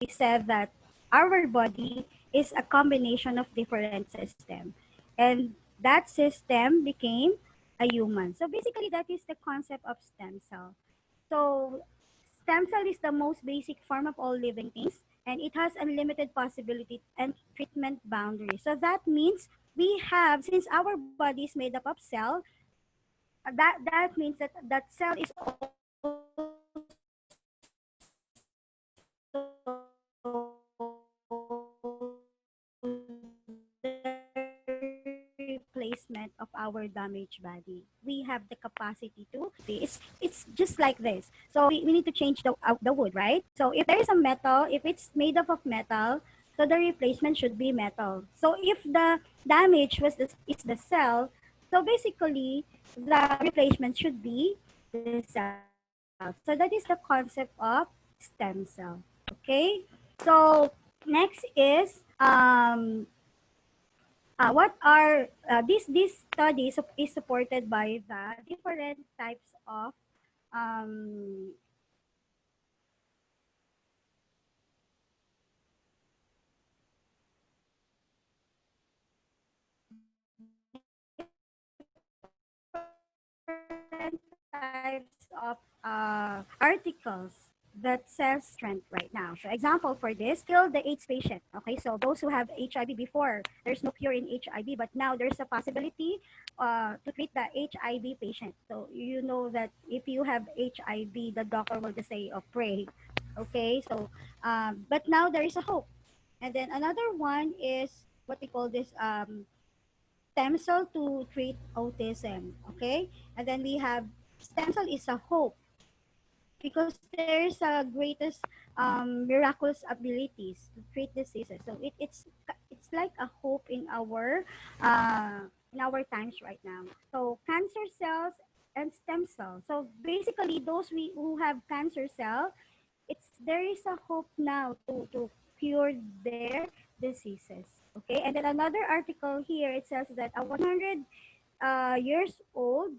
we said that our body is a combination of different systems. And that system became a human. So basically, that is the concept of stem cell. So stem cell is the most basic form of all living things, and it has unlimited possibility and treatment boundaries. So that means we have, since our body is made up of cell, that means that that cell is also the replacement of our damaged body. We have the capacity to it's just like this. So we need to change the wood, right? So if there is a metal, if it's made up of metal, so the replacement should be metal. So if the damage was is the cell, so basically the replacement should be the cell. So that is the concept of stem cell. Okay? So next is what are these studies is supported by the different types of um, different types of articles that says strength right now. So example for this, kill the AIDS patient. Okay, so those who have HIV before, there's no cure in HIV, but now there's a possibility to treat the HIV patient. So you know that if you have HIV, the doctor will just say, oh, pray. Okay, so but now there is a hope. And then another one is what we call this stem cell to treat autism. Okay, and then we have stem cell is a hope because there's a greatest miraculous abilities to treat diseases. So it's like a hope in our times right now. So cancer cells and stem cells. So basically, those who have cancer cell, it's there is a hope now to cure their diseases. Okay, and then another article here it says that a 100 years old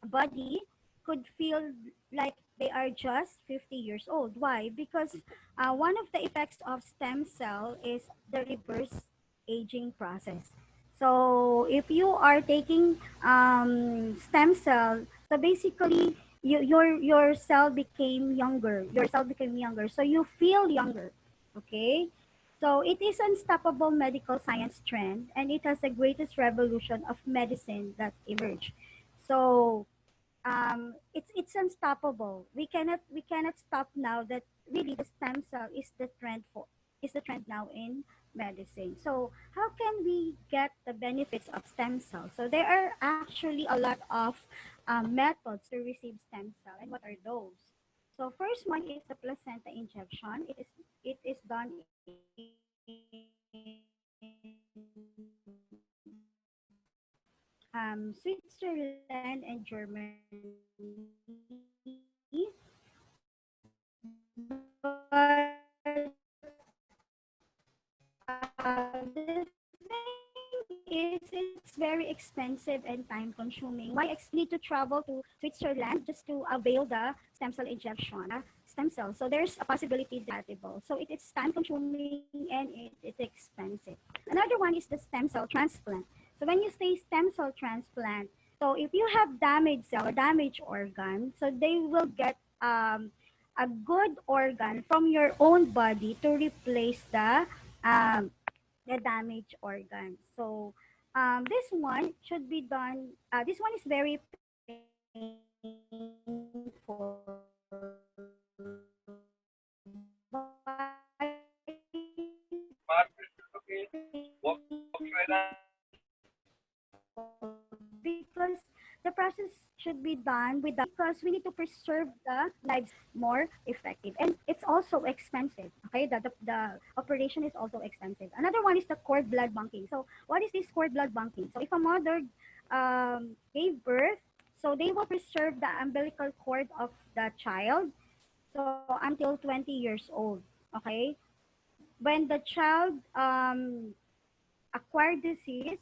body could feel like they are just 50 years old. Why? Because one of the effects of stem cell is the reverse aging process. So if you are taking stem cell, so basically your cell became younger. Your cell became younger, so you feel younger. Okay. So it is unstoppable medical science trend, and it has the greatest revolution of medicine that emerged. So it's unstoppable. We cannot stop now that really the stem cell is the trend now in medicine. So how can we get the benefits of stem cells? So there are actually a lot of methods to receive stem cell, and what are those? So first one is the placenta injection. It is done in Switzerland and Germany. But the thing is, it's very expensive and time consuming. Why you need to travel to Switzerland just to avail the stem cell injection, stem cell. So there's a possibility compatible. So it is time consuming and it's expensive. Another one is the stem cell transplant. So when you say stem cell transplant, so if you have damaged cell or damaged organ, so they will get a good organ from your own body to replace um, the damaged organ. So this one should be done. This one is very because the process should be done without because we need to preserve the lives more effective, and it's also expensive. Okay, the operation is also expensive. Another one is the cord blood banking. So what is this cord blood banking? So if a mother gave birth, so they will preserve the umbilical cord of the child so until 20 years old. Okay, when the child acquired disease,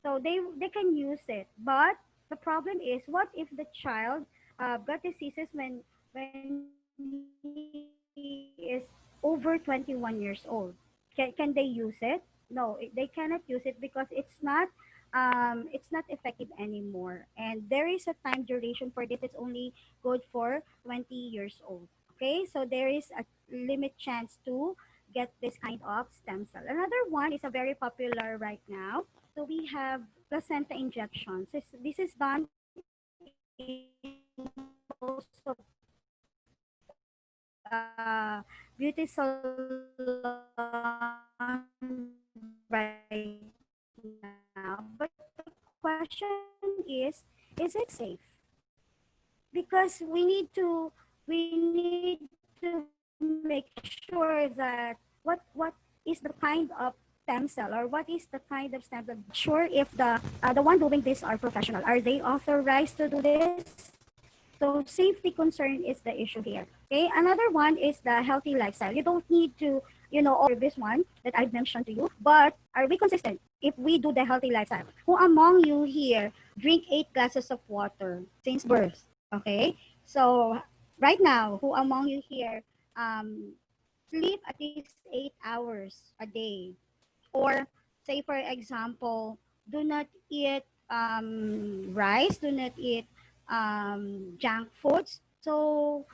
so they can use it. But the problem is, what if the child got diseases when he is 20 years old? over 21 years old. Can they use it? No, they cannot use it because it's not effective anymore. And there is a time duration for this. It's only good for 20 years old. Okay, so there is a limit chance to get this kind of stem cell. Another one is a very popular right now. So we have placenta injections. This is done in most of beauty salon right now. But the question is it safe? Because we need to make sure that what is the kind of stem cell, or what is the kind of stem cell, sure if the one doing this are professional, are they authorized to do this? So safety concern is the issue here. Okay, another one is the healthy lifestyle. You don't need to, all the previous one that I've mentioned to you, but are we consistent if we do the healthy lifestyle? Who among you here drink 8 glasses of water since birth? Okay, so right now, who among you here sleep at least 8 hours a day? Or say for example, do not eat rice, do not eat junk foods. So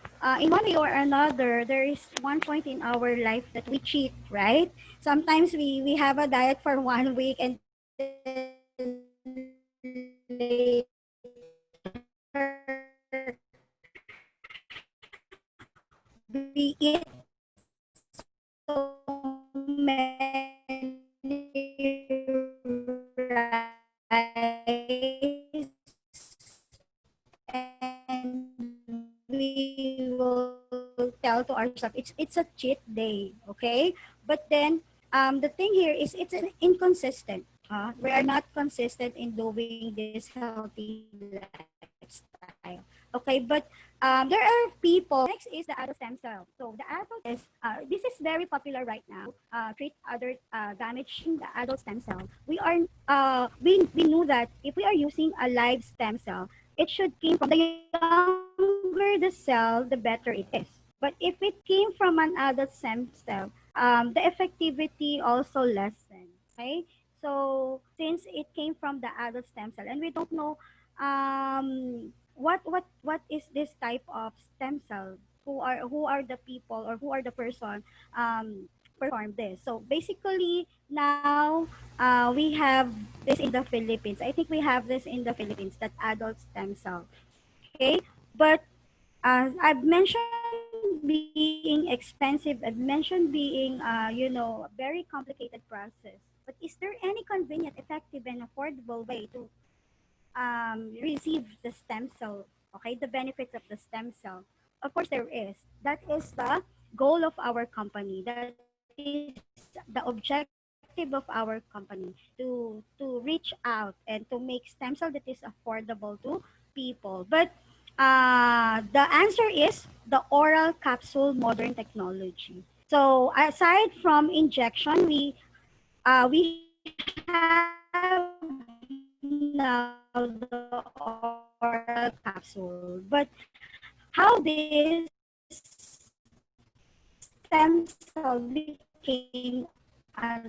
in one way or another, there is one point in our life that we cheat, right? Sometimes we have a diet for 1 week and then tell to ourselves it's a cheat day, okay? But then the thing here is it's an inconsistent. We are not consistent in doing this healthy lifestyle. Okay, but there are people. Next is the adult stem cell. So the adult stem cell is this is very popular right now. Treat other damaging the adult stem cell. We knew that if we are using a live stem cell, it should came from the younger the cell, the better it is. But if it came from an adult stem cell, the effectivity also lessens. Okay, so since it came from the adult stem cell, and we don't know what is this type of stem cell, who are the people or who are the person perform this. So basically now we have this in the Philippines. I think we have this in the Philippines, that adult stem cell. Okay, but I've mentioned being expensive. I've mentioned being, a very complicated process. But is there any convenient, effective, and affordable way to receive the stem cell? Okay, the benefits of the stem cell. Of course, there is. That is the goal of our company. That is the objective of our company to reach out and to make stem cell that is affordable to people. But the answer is the oral capsule modern technology. So aside from injection, we have now the oral capsule. But how this stem cell became a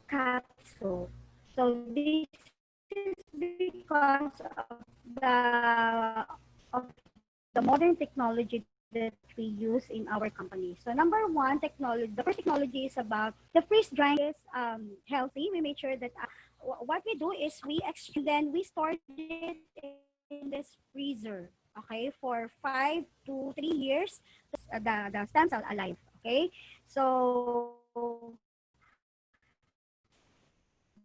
capsule. So this is because of the modern technology that we use in our company. So number one technology, the first technology is about the freeze drying is healthy. We made sure that what we do is we extract and then we stored it in this freezer. Okay, for 5 to 3 years, the stem cell alive. Okay, so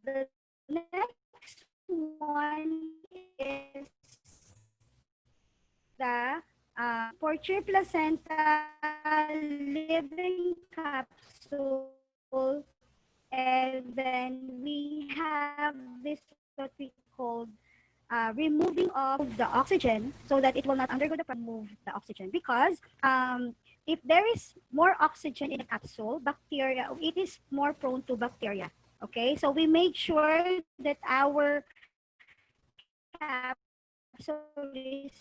the next one is the Purtier placenta living capsule, and then we have this what we call removing of the oxygen so that it will not undergo the process to remove the oxygen, because if there is more oxygen in the capsule, bacteria, it is more prone to bacteria. Okay, so we make sure that our capsule is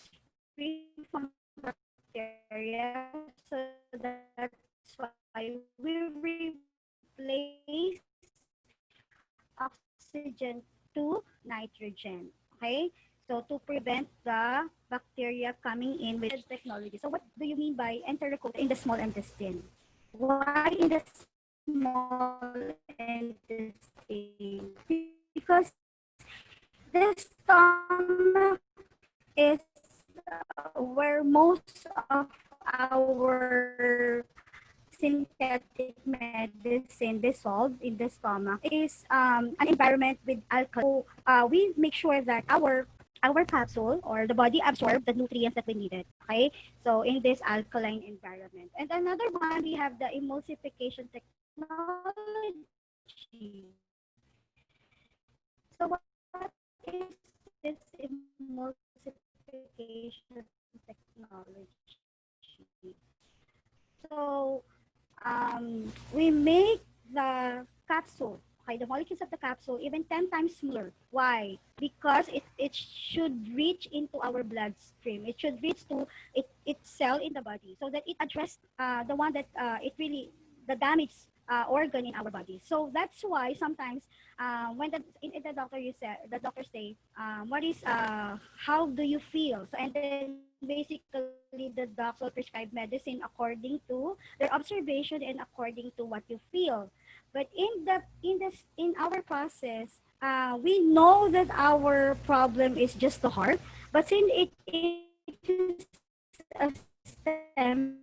free from bacteria. bacteria. So that's why we replace oxygen to nitrogen. Okay? So to prevent the bacteria coming in with technology. So what do you mean by enterocoated in the small intestine? Why in the small intestine? Because the stomach is where most of our synthetic medicine dissolves in the stomach. It is an environment with alkaline. So we make sure that our capsule or the body absorb the nutrients that we needed. Okay, so in this alkaline environment. And another one, we have the emulsification technology. So what is this emulsification technology? So we make the capsule, okay, the molecules of the capsule even 10 times smaller. Why? Because it should reach into our bloodstream. It should reach to its cell in the body so that it address the one that it really, the damaged organ in our body. So that's why sometimes when in the doctor you say the doctor say what is how do you feel, so and then basically the doctor prescribe medicine according to their observation and according to what you feel. But in our process, we know that our problem is just the heart, but since it is a stem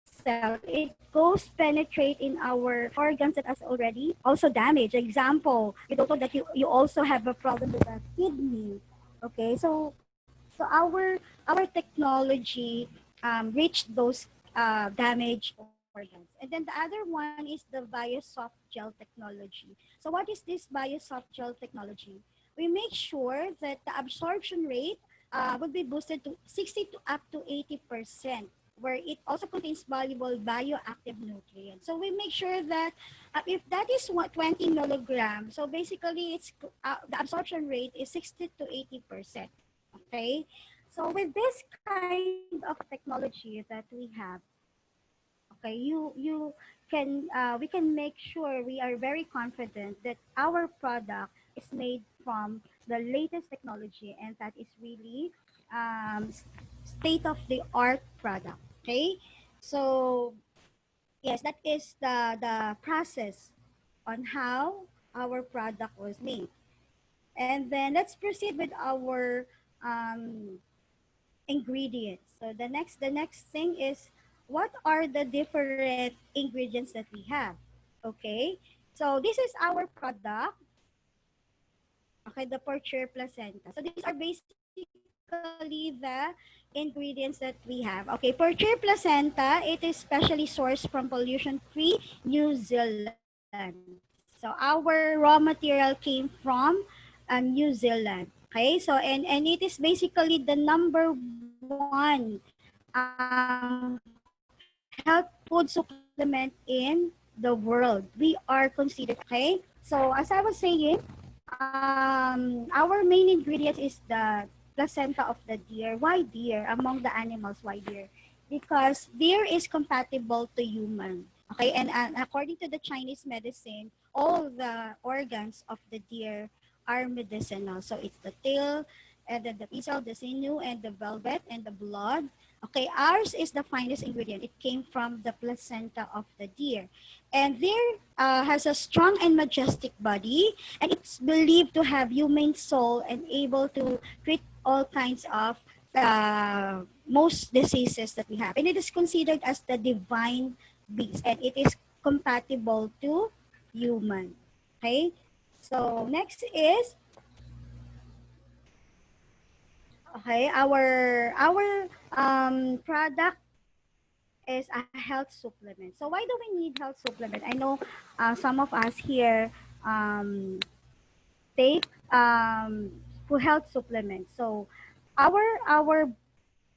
cell, it goes penetrate in our organs that is already also damaged. Example, you don't know that you also have a problem with the kidney. Okay, so our technology reached those damaged organs. And then the other one is the BioSoft gel technology. So what is this BioSoft gel technology? We make sure that the absorption rate would be boosted to 60 to up to 80%, where it also contains valuable bioactive nutrients. So we make sure that if that is what 20 milligrams, so basically the absorption rate is 60 to 80%. Okay, so with this kind of technology that we have, okay, you can we can make sure we are very confident that our product is made from the latest technology, and that is really state of the art product. Okay, so yes, that is the process on how our product was made. And then let's proceed with our um, ingredients. So the next thing is, what are the different ingredients that we have? Okay, so this is our product. Okay, the Purtier placenta. So these are basically the ingredients that we have. Okay, Purtier placenta, it is specially sourced from pollution-free New Zealand. So our raw material came from New Zealand. Okay, so and it is basically the number one health food supplement in the world. We are considered, okay? So as I was saying, our main ingredients is the placenta of the deer. Why deer? Among the animals, why deer? Because deer is compatible to human. Okay, and according to the Chinese medicine, all the organs of the deer are medicinal. So it's the tail, and then the pisal, the sinew, and the velvet, and the blood. Okay, ours is the finest ingredient. It came from the placenta of the deer. And deer has a strong and majestic body, and it's believed to have human soul and able to treat all kinds of most diseases that we have. And it is considered as the divine beast, and it is compatible to human. Okay, so next is, okay, our product is a health supplement. So why do we need health supplement? I know some of us here take for health supplements. So our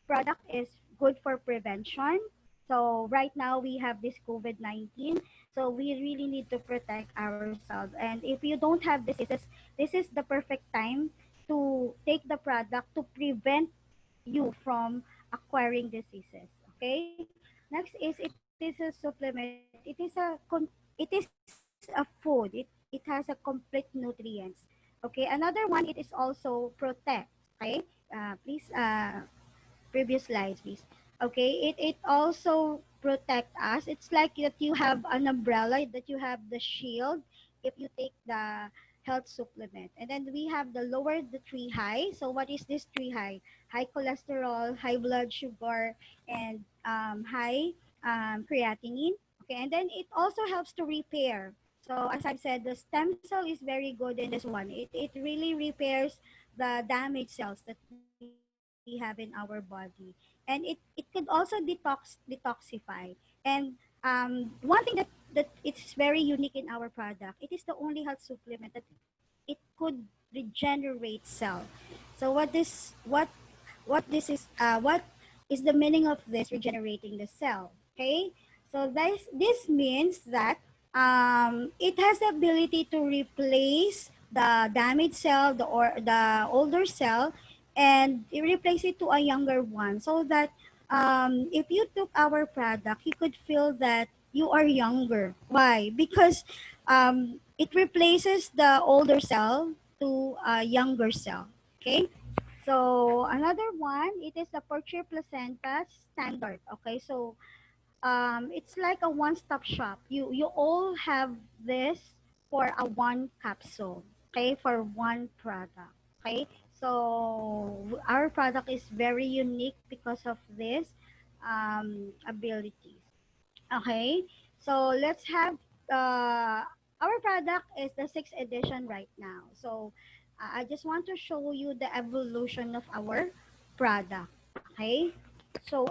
product is good for prevention. So right now we have this COVID-19. So we really need to protect ourselves. And if you don't have diseases, this is the perfect time to take the product to prevent you from acquiring diseases. Okay. Next is it is a supplement. It is a food. It has a complete nutrients. Okay. Another one, it is also protect. Okay. Please previous slides, please. Okay, it also protect us. It's like that you have an umbrella, that you have the shield if you take the health supplement. And then we have the lower the three high. So what is this three high? High cholesterol, high blood sugar, and high creatinine. Okay, and then it also helps to repair. So as I've said, the stem cell is very good in this one. It really repairs the damaged cells that we have in our body, and it could also detoxify. And one thing that it's very unique in our product, it is the only health supplement that it could regenerate cell. So what is the meaning of this regenerating the cell? Okay, so this means that it has the ability to replace the damaged cell, the older cell, and replace it to a younger one, so that if you took our product, you could feel that you are younger. Why? Because it replaces the older cell to a younger cell. Okay. So another one, it is the Purtier placenta standard. Okay, so it's like a one-stop shop. You all have this for a one capsule. Okay, for one product. Okay, so our product is very unique because of this abilities. Okay, so let's have our product is the sixth edition right now. So I just want to show you the evolution of our product. Okay, so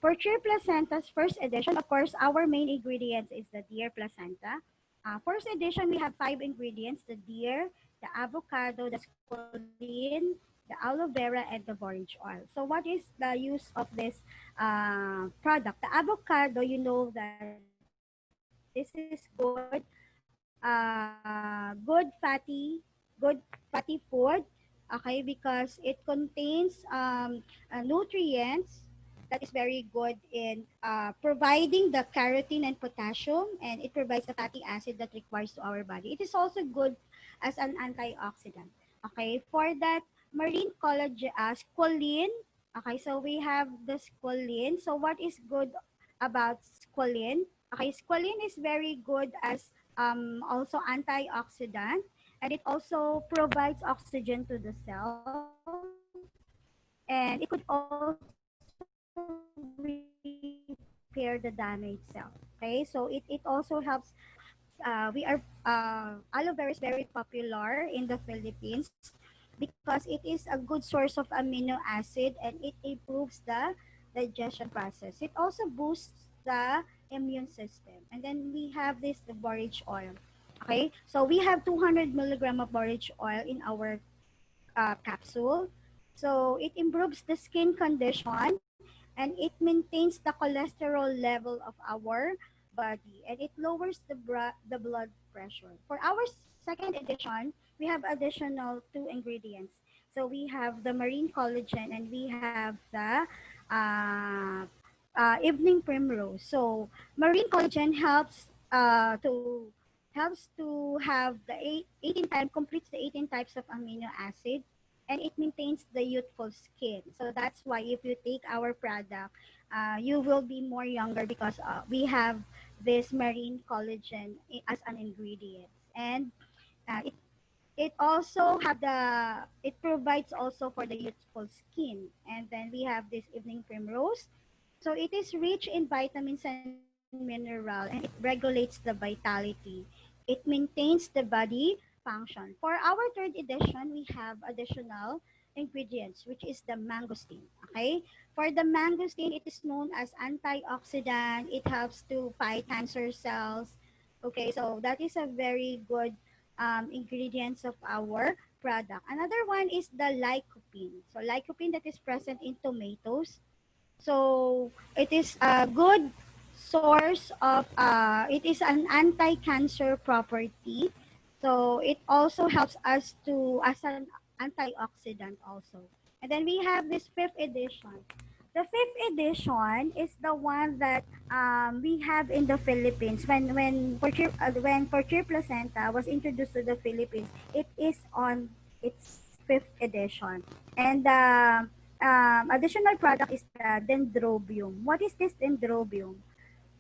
for Cheer Placenta's first edition, of course, our main ingredients is the deer placenta. First edition, we have five ingredients: the deer, the avocado, the squalene, the aloe vera, and the borage oil. So what is the use of this product? The avocado, you know that this is good fatty food. Okay, because it contains nutrients that is very good in providing the carotene and potassium, and it provides the fatty acid that requires to our body. It is also good as an antioxidant. Okay, for that marine collagen, squalene. Okay, so we have the squalene. So what is good about squalene? Okay, squalene is very good as also antioxidant, and it also provides oxygen to the cell, and it could also repair the damaged cell. Okay, so it also helps. Aloe vera is very popular in the Philippines because it is a good source of amino acid, and it improves the digestion process. It also boosts the immune system. And then we have this the borage oil. Okay, so we have 200 milligram of borage oil in our capsule. So it improves the skin condition, and it maintains the cholesterol level of our body, and it lowers the blood pressure. For our second edition, we have additional two ingredients. So we have the marine collagen, and we have the uh, evening primrose. So marine collagen helps to have the 18 completes the 18 types of amino acid, and it maintains the youthful skin. So that's why if you take our product, you will be more younger because we have this marine collagen as an ingredient. And it also have it provides also for the youthful skin. And then we have this evening primrose. So it is rich in vitamins and mineral, and it regulates the vitality. It maintains the body function. For our third edition, we have additional ingredients, which is the mangosteen. Okay? For the mangosteen, it is known as antioxidant. It helps to fight cancer cells. Okay, so that is a very good ingredients of our product. Another one is the lycopene. So lycopene that is present in tomatoes. So it is a good source of, it is an anti-cancer property. So it also helps us to, as an antioxidant also. And then we have this fifth edition. The fifth edition is the one that we have in the Philippines. When Purtier placenta was introduced to the Philippines, it is on its fifth edition. And the additional product is the dendrobium. What is this dendrobium?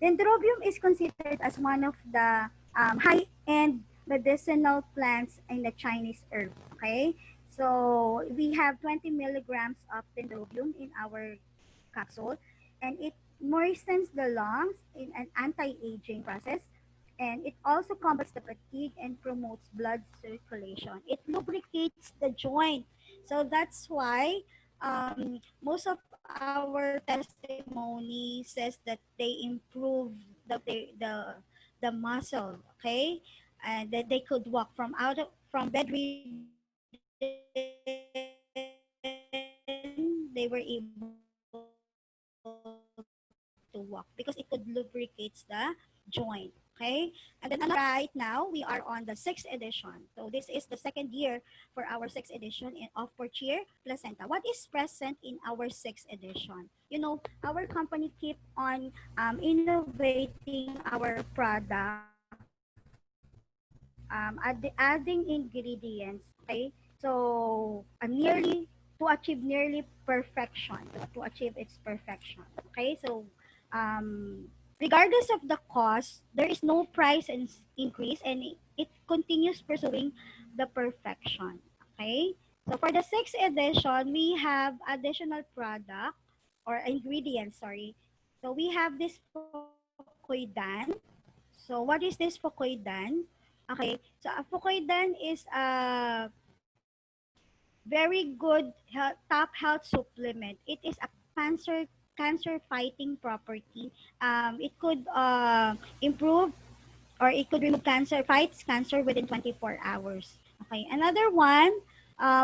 Dendrobium is considered as one of the high-end medicinal plants in the Chinese herb. Okay, so we have 20 milligrams of dendrobium in our capsule, and it moistens the lungs in an anti-aging process, and it also combats the fatigue and promotes blood circulation. It lubricates the joint, so that's why most of our testimony says that they improve the muscle, okay, and that they could walk from bedridden. They were able to walk because it lubricates the joint. Okay, and then another one, we enhanced the marine collagen. Right now, we are on the sixth edition. So this is the second year for our sixth edition of Purtier Placenta. What is present in our sixth edition? You know, our company keep on innovating our product, adding ingredients. Okay, so to achieve nearly perfection, to achieve its perfection. Okay, so regardless of the cost, there is no increase, and it continues pursuing the perfection. Okay, so for the sixth edition, we have additional product or ingredients. Sorry, so we have this Fukoidan. So what is this Fukoidan? Okay, so a Fukoidan is a very good top health supplement. It is a cancer fighting property. It could improve, or it could remove cancer, fights cancer within 24 hours. Okay, another one,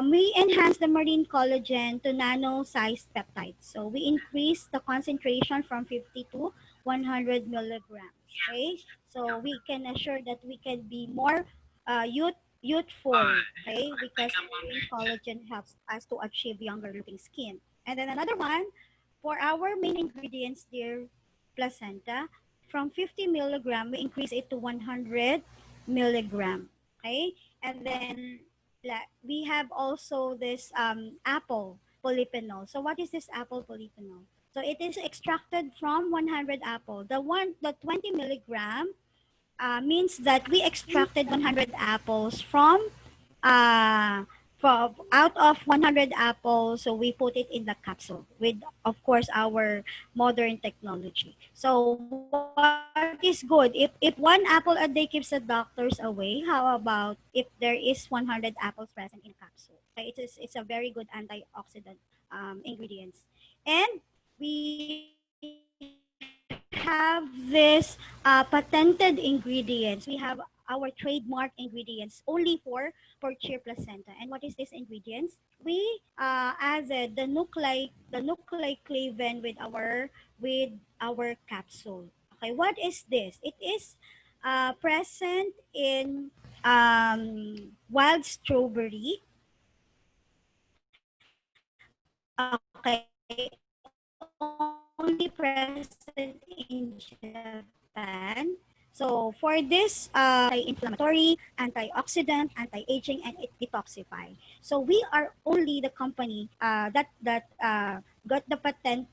we enhance the marine collagen to nano-sized peptides. So we increase the concentration from 50 to 100 milligrams. Okay, so we can assure that we can be more youthful. Okay, because marine collagen helps us to achieve younger looking skin. And then another one, for our main ingredients, dear placenta, from 50 milligram, we increase it to 100 milligram. Okay, and then we have also this apple polyphenol. So what is this apple polyphenol? So it is extracted from 100 apple. The 20 milligram means that we extracted 100 apples uh, from out of 100 apples, so we put it in the capsule with, of course, our modern technology. So what is good, if one apple a day keeps the doctors away, how about if there is 100 apples present in a capsule? Okay, it's a very good antioxidant ingredients. And we have this patented ingredients. We have our trademark ingredients only for Purtier placenta. And what is these ingredients? We added the nucleoclavin with our capsule. Okay, what is this? It is present in wild strawberry. Okay, only present in Japan. So for this, it is anti-inflammatory, antioxidant, anti-aging, and it detoxify. So we are only the company that got the patent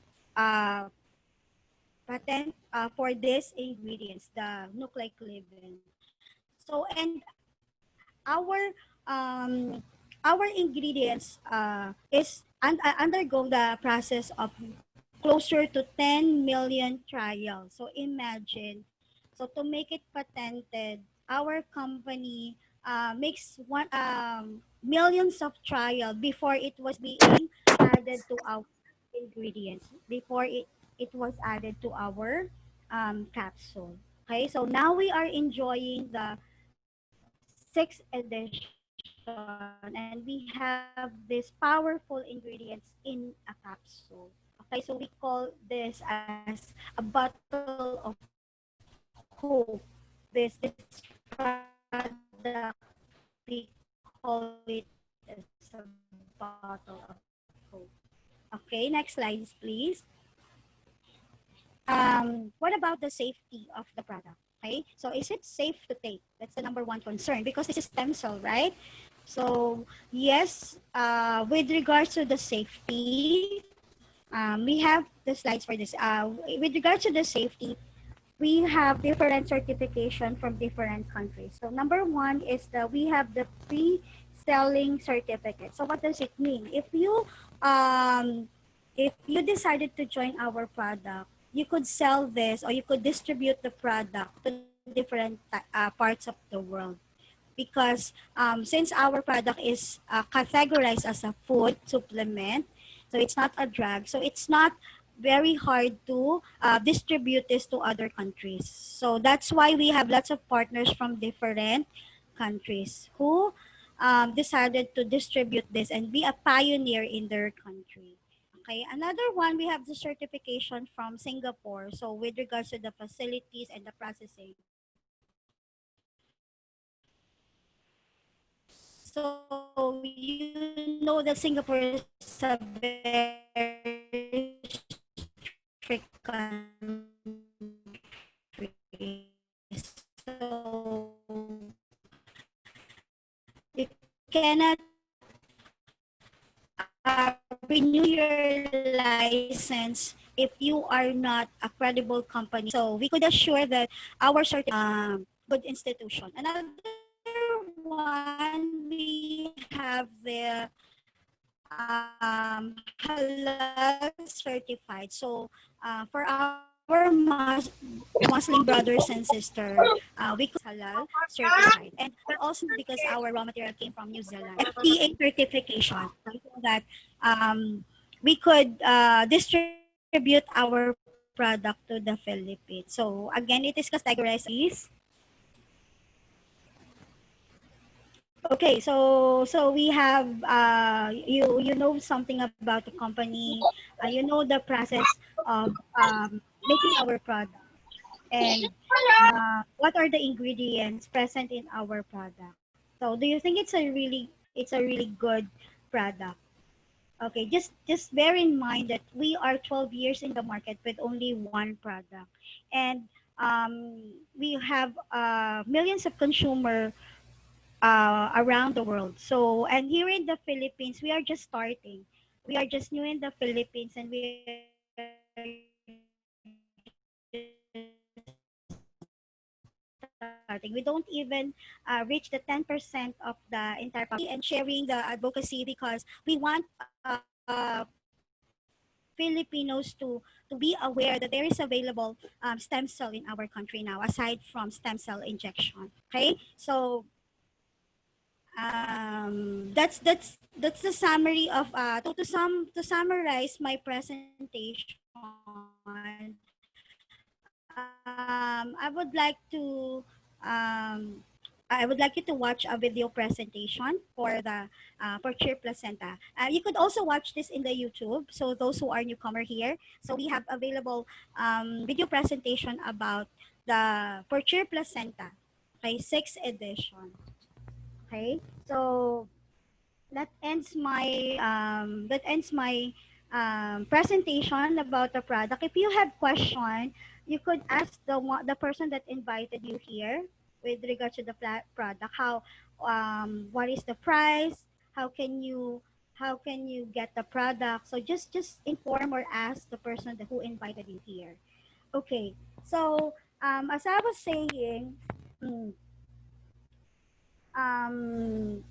for these ingredients, the nucleoclavin. So and um, our ingredients undergo the process of closer to 10 million trials. So imagine, so to make it patented, our company makes millions of trial before it was being added to our ingredients, before it was added to our capsule. Okay, so now we are enjoying the sixth edition, and we have this powerful ingredients in a capsule. Okay, so we call this as a bottle of hope. This product, we call it as a bottle of hope. Okay, so we have this Okay, next slide, please. What about the safety of the product? Okay, so is it safe to take? That's the number one concern because this is stem cell, right? So yes, with regards to the safety, we have the slides for this. With regards to the safety, we have different certification from different countries. So number one is that we have the pre-selling certificate. So what does it mean? Um, if you decided to join our product, you could sell this or you could distribute the product to different parts of the world because since our product is categorized as a food supplement, so it's not a drug, so it's not very hard to distribute this to other countries. So that's why we have lots of partners from different countries who decided to distribute this and be a pioneer in their country. Okay, another one, we have the certification from Singapore. So with regards to the facilities and the processing, so you know that Singapore is a very strict country. So you cannot renew your license if you are not a credible company. So we could assure that our good institution. Another one, we have the halal certified. So for our Muslim brothers and sisters, we could halal certified. And we also, because our raw material came from New Zealand, FDA certification, so that um, we could distribute our product to the Philippines. So again, it is categorized as okay. So we have you know something about the company, you know the process of making our product, and what are the ingredients present in our product. So do you think it's a really good product? Okay, just bear in mind that we are 12 years in the market with only one product, and we have millions of consumer around the world. So, and here in the Philippines, we are just starting. We are just new in the Philippines, and we are just starting. We don't even reach the 10% of the entire population. So we are really sharing the advocacy because we want Filipinos to be aware that there is available stem cell in our country now, aside from stem cell injection. Okay, so that's the summary of to summarize my presentation. I would like to I would like you to watch a video presentation for the Purtier placenta. You could also watch this in the YouTube. So those who are newcomer here, so we have available video presentation about the Purtier placenta, okay, 6th edition. Okay, so that ends my presentation about the product. If you have question, you could ask the person that invited you here with regard to the product. What is the price? How can you get the product? So just inform or ask the person who invited you here. Okay. So as I was saying. mm, um,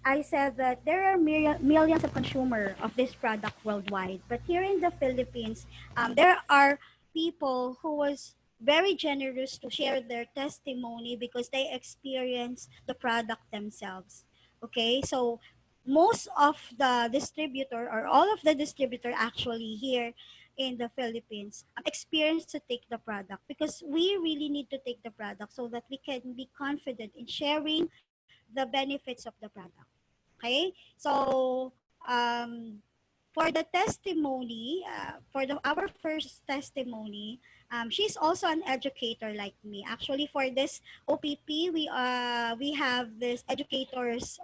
I said that there are millions of consumers of this product worldwide, but here in the Philippines, there are people who was very generous to share their testimony because they experience the product themselves. Okay, so most of the distributor or all of the distributor actually here in the Philippines experience to take the product because we really need to take the product so that we can be confident in sharing the benefits of the product. Okay, so for the testimony, for our first testimony, she's also an educator like me. Actually, for this OPP, we have this educators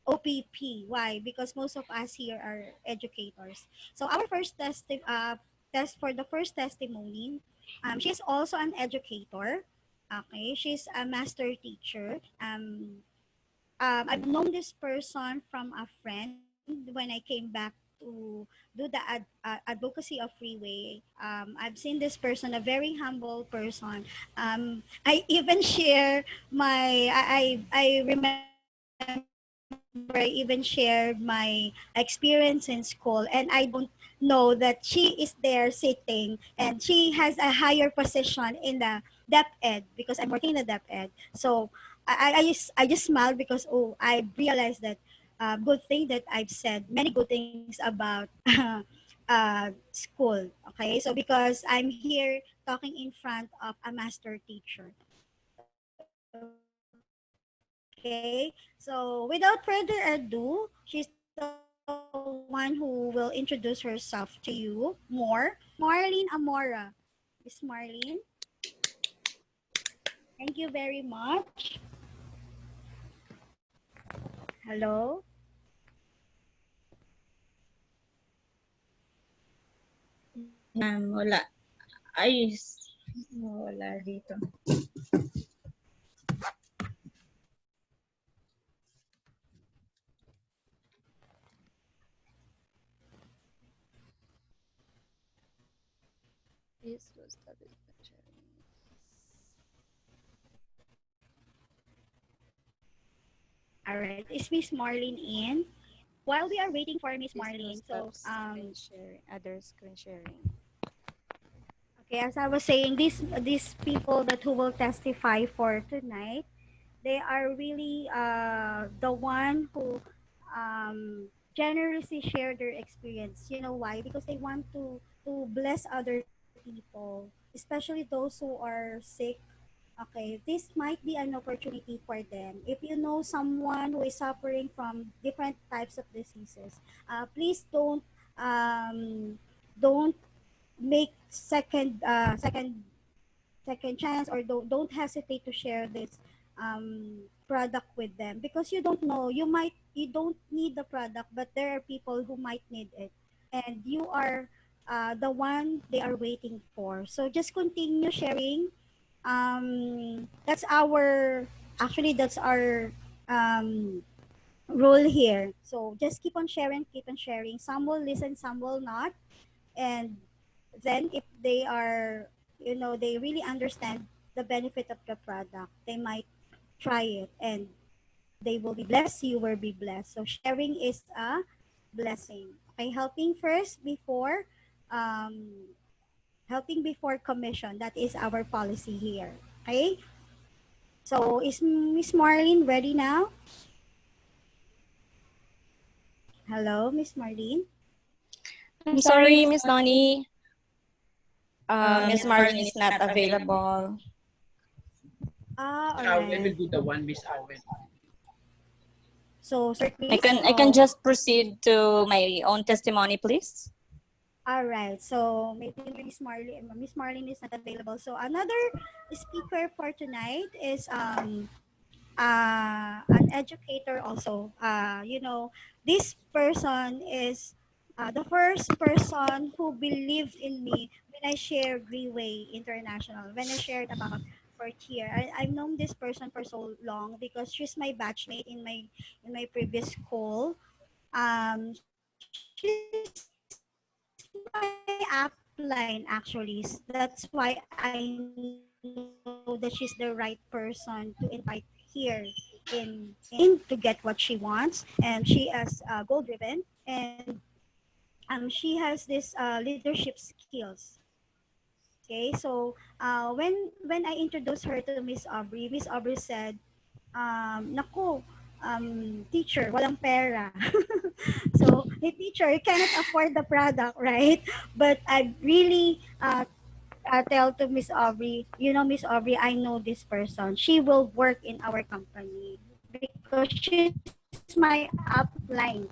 OPP. Why? Because most of us here are educators. So our first test for the first testimony, she is also an educator. Okay, she's a master teacher. I've known this person from a friend when I came back to do the advocacy of Riway. I've seen this person, a very humble person. I even share my, I remember I even shared my experience in school, and I don't know that she is there sitting, and she has a higher position in the DepEd because I'm working in the DepEd. So I just smiled because, oh, I realized that good thing that I've said many good things about school. Okay, so because I'm here talking in front of a master teacher. Okay, so without further ado, she's the one who will introduce herself to you more. Marlene Amora. Miss Marlene, thank you very much. Hello. Wala. Ayos. Wala dito. Yes, was that is sharing. All right. Is Miss Marlene in? While we are waiting for Miss This will Marlene, stop so screen sharing. Other screen sharing. okay, as I was saying, these people that who will testify for tonight, they are really the one who generously share their experience. You know why? Because they want to bless other people, especially those who are sick. Okay, this might be an opportunity for them. If you know someone who is suffering from different types of diseases, please don't make second chance, or don't hesitate to share this product with them, because you don't know, you don't need the product, but there are people who might need it, and you are the one they are waiting for. So just continue sharing. That's our actually that's our um, rule here. So just keep on sharing. Some will listen, some will not, and then if they are, they really understand the benefit of the product, they might try it, and they will be blessed, you will be blessed. So sharing is a blessing. Okay, um, helping before commission, that is our policy here. Okay, so is Miss Marlene ready now? Hello, Miss Marlene. I'm I'm sorry, sorry, Miss Miss Noni. Noni. Miss Miss Marlene Marlene is is not not available. available. Ah, all Owen will right. be the one, Miss Owen. So Sir I Chris, can I can just proceed to my own testimony, please. all right, so maybe Miss Marlene is not available. So another speaker for tonight is an educator also. This person is the first person who believed in me when I shared Riway International, when I shared about Purtier. I've known this person for so long because she's my batchmate in my previous school. She's my upline actually. That's why I know that she's the right person to invite here in to get what she wants. And she is goal driven, and she has this leadership skills. Okay, so when I introduced her to Miss Aubrey said, naku, teacher, walang pera. So, hey, teacher, you cannot afford the product, right? But I really tell to Miss Aubrey, Miss Aubrey, I know this person. She will work in our company because she's my upline.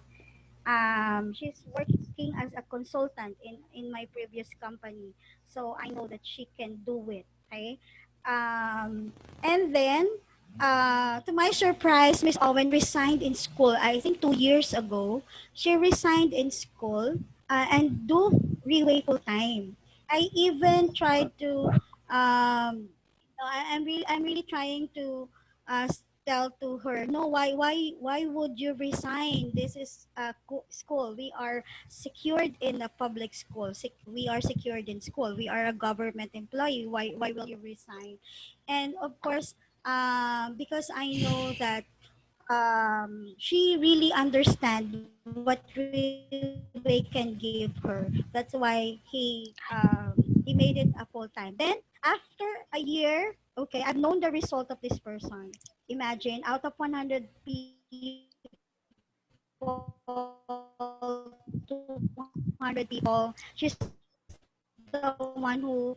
She's working as a consultant in my previous company. So I know that she can do it. Okay. And then to my surprise, Miss Owen resigned in school. I think 2 years ago, she resigned in school and do Riway full time. I even tried to, I'm really trying to uh, tell to her, no, why would you resign? This is a school. We are secured in a public school. We are secured in school. We are a government employee. Why will you resign? And of course, because I know that she really understand what Riway can give her. That's why he made it a full time. Then after a year, okay, I've known the result of this person. Imagine out of 100 people, she's the one who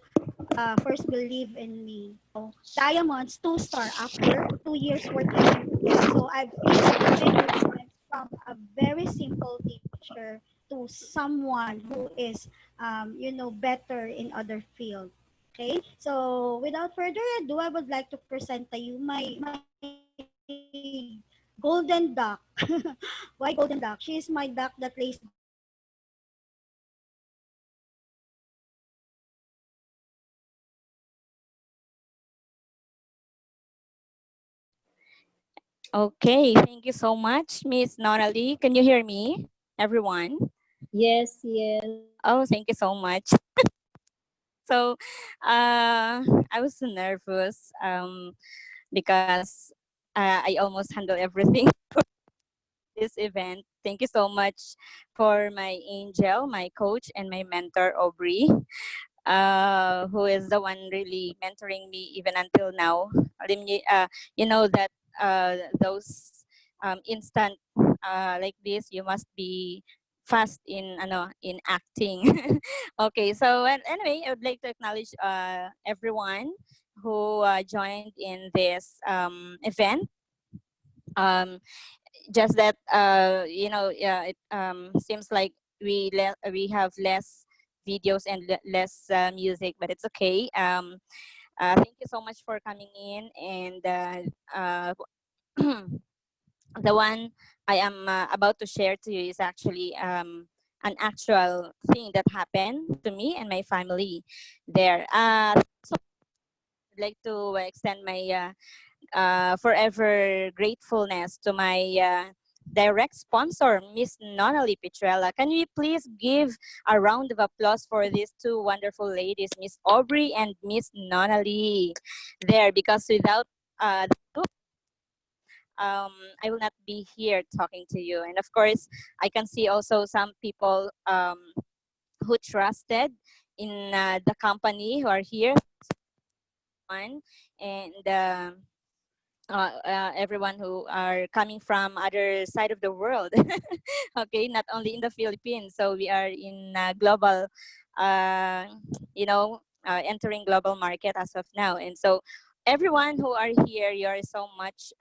first believe in me. So Diamonds, 2-star after 2 years working in the school. So I've really graduated from a very simple teacher to someone who is, better in other field. Okay, so without further ado, I would like to present to you my golden duck. Why golden duck? She is my duck that lays the egg. So she is my duck that lays the egg. Okay, thank you so much, Miss Nonali. Can you hear me, everyone? Yes, yes. Oh, thank you so much. So, I was so nervous because I almost handle everything this event. Thank you so much for my angel, my coach, and my mentor, Aubrey, who is the one really mentoring me even until now. You know that those instant like this, you must be fast in in acting. Okay, so anyway, I would like to acknowledge everyone who joined in this event. Um, just that yeah, it seems like we have less videos and less music, but it's okay. Thank you so much for coming in, and the one I am about to share to you is actually an actual thing that happened to me and my family there. So I'd like to extend my forever gratefulness to my direct sponsor, Miss Nonali Petrella. Can we please give a round of applause for these two wonderful ladies, Miss Aubrey and Miss Nonali, there? Because without the two, I will not be here talking to you. And of course, I can see also some people who trusted in the company who are here. One and everyone who are coming from other side of the world. Okay, not only in the Philippines, so we are in global uh, entering global market as of now. And so everyone who are here, you are so much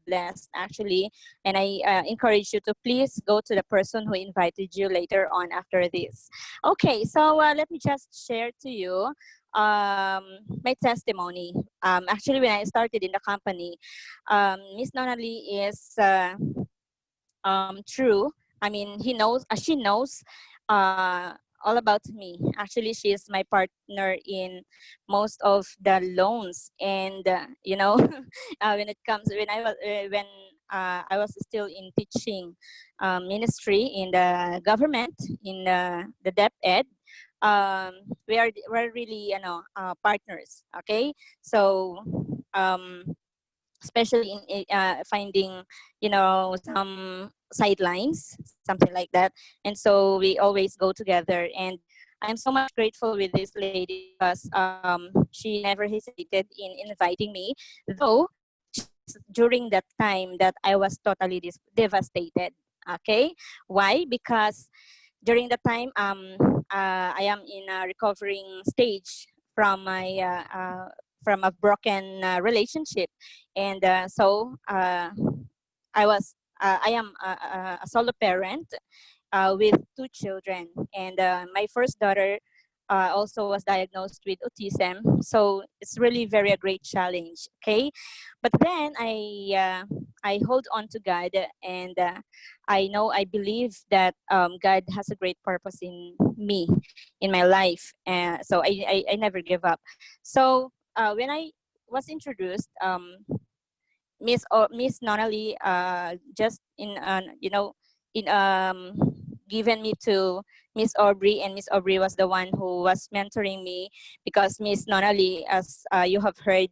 blessed actually, and I encourage you to please go to the person who invited you later on after this. Okay, so let me just share to you my testimony. Actually, when I started in the company, Miss Nonali is true. I mean, she knows all about me. Actually, she is my partner in most of the loans, and when it comes when I was still in teaching ministry in the government in the dep ed. We're really partners. Okay, so um, especially in finding some sidelines, something like that. And so we always go together, and I'm so much grateful with this lady because she never hesitated in inviting me, though during that time that I was totally devastated. Okay, why? Because during the time I am in a recovering stage from my from a broken relationship, and I am a solo parent with two children, and my first daughter also was diagnosed with autism. So it's really very a great challenge. Okay, but then I hold on to God, and I believe that God has a great purpose in me, in my life, so I never give up. So when I was introduced, Miss Nonali just in in given me to Miss Aubrey, and Miss Aubrey was the one who was mentoring me, because Miss Nonali, as you have heard,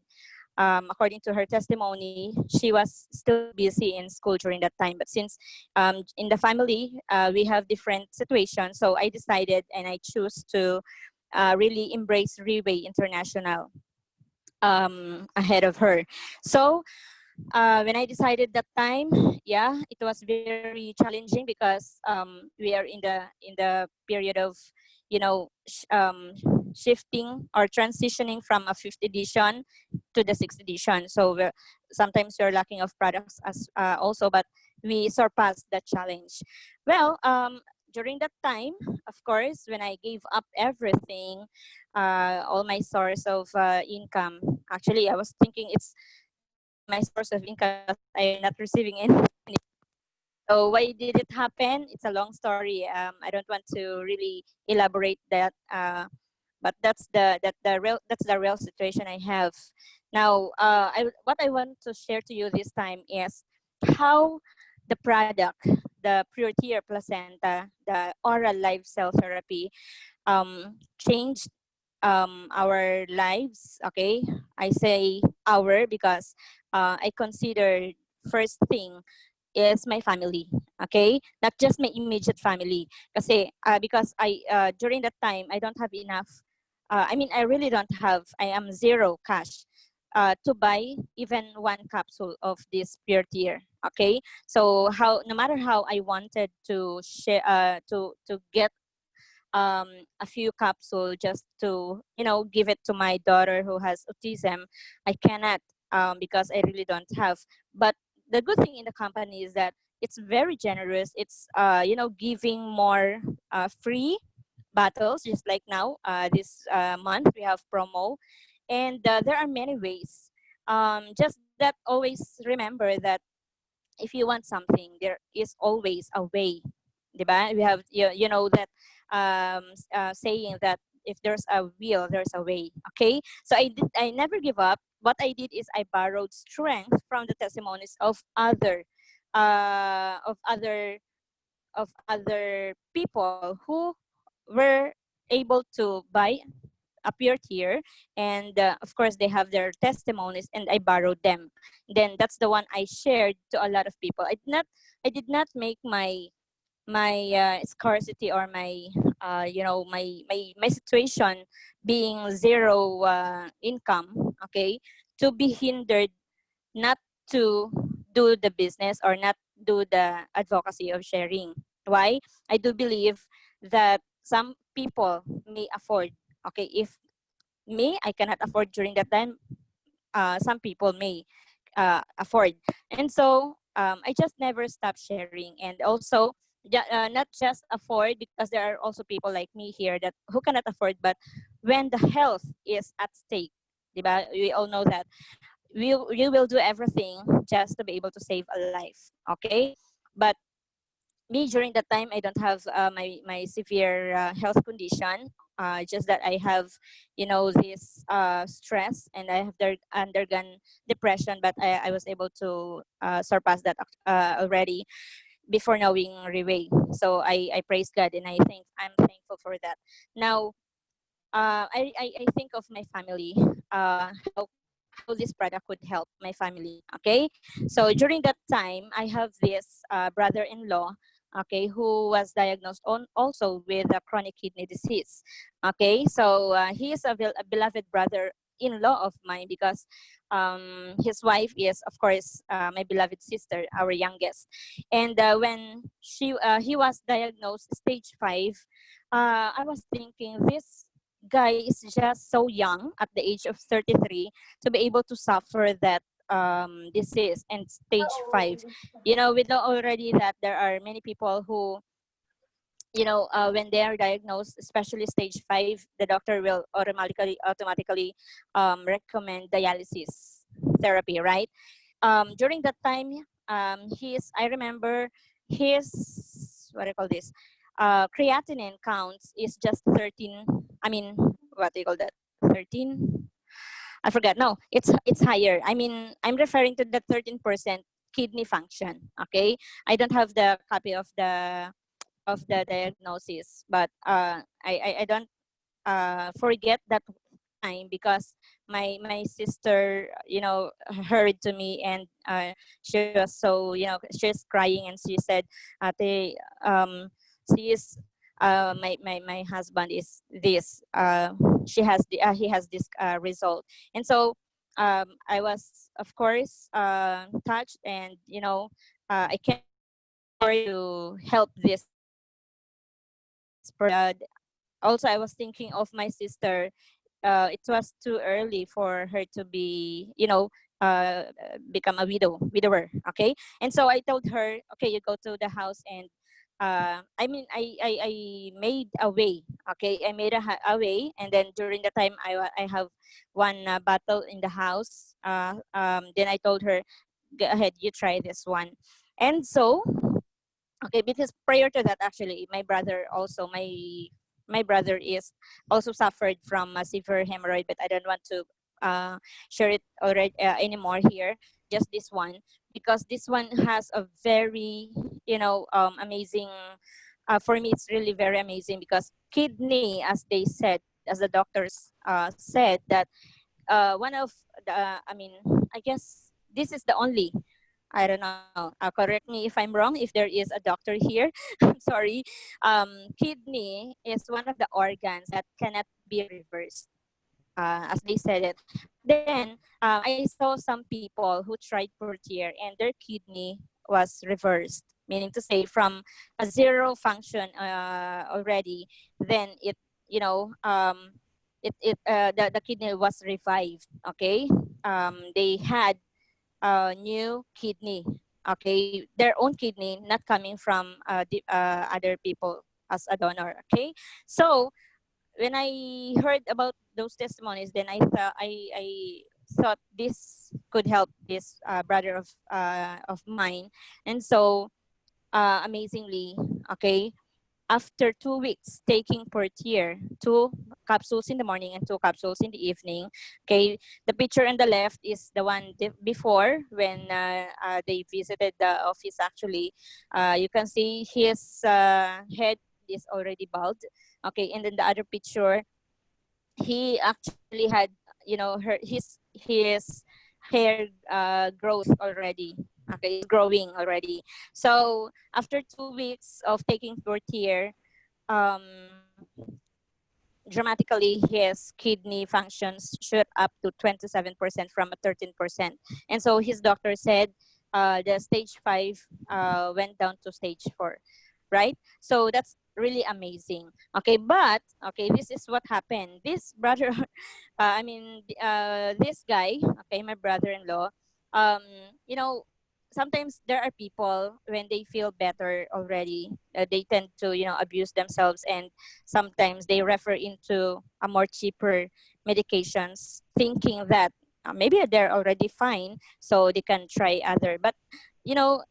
according to her testimony, she was still busy in school during that time. But since in the family we have different situations, so I decided and I choose to really embrace Riway International ahead of her. So when I decided that time, yeah, it was very challenging, because we are in the period of, shifting or transitioning from a fifth edition to the sixth edition. So sometimes we're lacking of products as also, but we surpassed that challenge. Well, during that time, of course, when I gave up everything, all my source of income. Actually, I was thinking it's really my source of income, because I'm not receiving any. So why did it happen? It's a long story. I don't want to really elaborate that. But that's the real situation I have now. What I want to share to you this time is how the product, the Purtier placenta, the oral live cell therapy, changed our lives. Okay, I say our because I consider first thing is my family. Okay, not just my immediate family. Because I during that time I don't have enough. I mean, I really don't have. I am zero cash to buy even one capsule of this pure tier. Okay, so how no matter how I wanted to share to get a few capsule just to give it to my daughter who has autism, I cannot, because I really don't have. But the good thing in the company is that it's very generous. It's giving more free bottles, just like now this month we have promo, and there are many ways. Just that always remember that if you want something, there is always a way. Diba? We have that saying that if there's a will, there's a way. Okay, so I never give up. What I did is I borrowed strength from the testimonies of other uh, of other other people who were able to buy appeared here, and of course they have their testimonies, and I borrowed them. Then that's the one I shared to a lot of people. I did not make my scarcity, or my my situation being zero income, okay, to be hindered not to do the business, or not do the advocacy of sharing. Why? I do believe that some people may afford. Okay, if me, I cannot afford during that time, some people may afford. And so I just never stop sharing. And also, not just afford, because there are also people like me here that who cannot afford, but when the health is at stake, diba? We all know that you will do everything just to be able to save a life. Okay, but me during that time, I don't have my severe health condition. Just that I have this stress, and I have undergone depression, but I was able to surpass that already before knowing Riway. So I praise God, and I'm thankful for that. Now I think of my family, how this product could help my family. Okay, so during that time, I have this brother-in-law. Okay, who was diagnosed also with a chronic kidney disease. Okay, so he is a beloved brother-in-law of mine, because his wife is, of course, my beloved sister, our youngest. And when he was diagnosed stage 5, I was thinking, this guy is just so young at the age of 33 to be able to suffer that disease and stage 5. We know already that there are many people who when they are diagnosed, especially stage 5, the doctor will automatically recommend dialysis therapy, right? During that time, his I remember his, what do you call this, creatinine counts is just 13. I mean, what do you call that, 13? I forgot. No, it's higher. I mean, I'm referring to the 13% kidney function. Okay, I don't have the copy of the diagnosis, but I don't forget that time, because my sister, hurried to me, and she was so, she's crying, and she said, "Ate, she is my husband is this, he has this result." And so I was, of course, touched, and I can't wait to help this also, I was thinking of my sister. It was too early for her to be, become a widower. Okay, and so I told her, okay, you go to the house, and I mean, I made a way. Okay, I made a way, and then during the time I have one bottle in the house. Then I told her, go ahead, you try this one, and so. Okay, because prior to that, actually, my brother is also suffered from a severe hemorrhoid, but I don't want to share it already anymore here. Just this one, because this one has a very, amazing. For me, it's really very amazing, because kidney, as they said, as the doctors said, that one of the, I mean, I guess this is the only, I don't know. Correct me if I'm wrong. If there is a doctor here, I'm sorry. Kidney is one of the organs that cannot be reversed, as they said it. But then I saw some people who tried Purtier, and their kidney was reversed, meaning to say from a zero function already, then it, you know, the kidney was revived. Okay, they had new kidney. Okay, their own kidney, not coming from other people as a donor. Okay, so when I heard about those testimonies, then I thought this could help this brother of mine, and so amazingly, okay, after 2 weeks taking Purtier, 2 capsules in the morning and 2 capsules in the evening. Okay, the picture on the left is the one before when they visited the office. Actually, you can see his head is already bald. Okay, and then the other picture, he actually had, his hair growth already. Okay, it's growing already. So after 2 weeks of taking Purtier, um, dramatically his kidney functions shoot up to 27% from a 13%. And so his doctor said the stage 5 went down to stage 4, right? So that's really amazing. Okay, but okay, this is what happened. This brother, this guy, okay, my brother-in-law, um, you know, sometimes there are people when they feel better already, they tend to, abuse themselves, and sometimes they refer into a more cheaper medications, thinking that maybe they're already fine, so they can try other. But you know,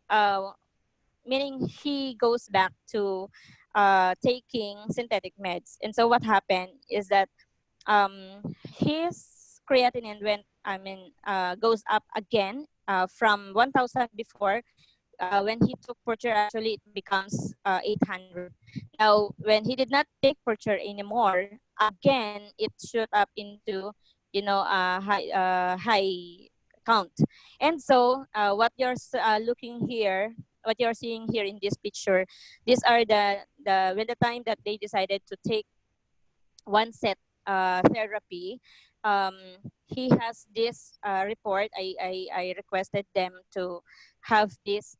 meaning he goes back to taking synthetic meds. And so what happened is that his creatinine goes up again from 1,000 before. When he took Purtier, actually it becomes 800. Now, when he did not take Purtier anymore, again it shoot up into, high count. And so what you're looking here, what you're seeing here in this picture, these are the when the time that they decided to take one set therapy. um, he has this report. I requested them to have this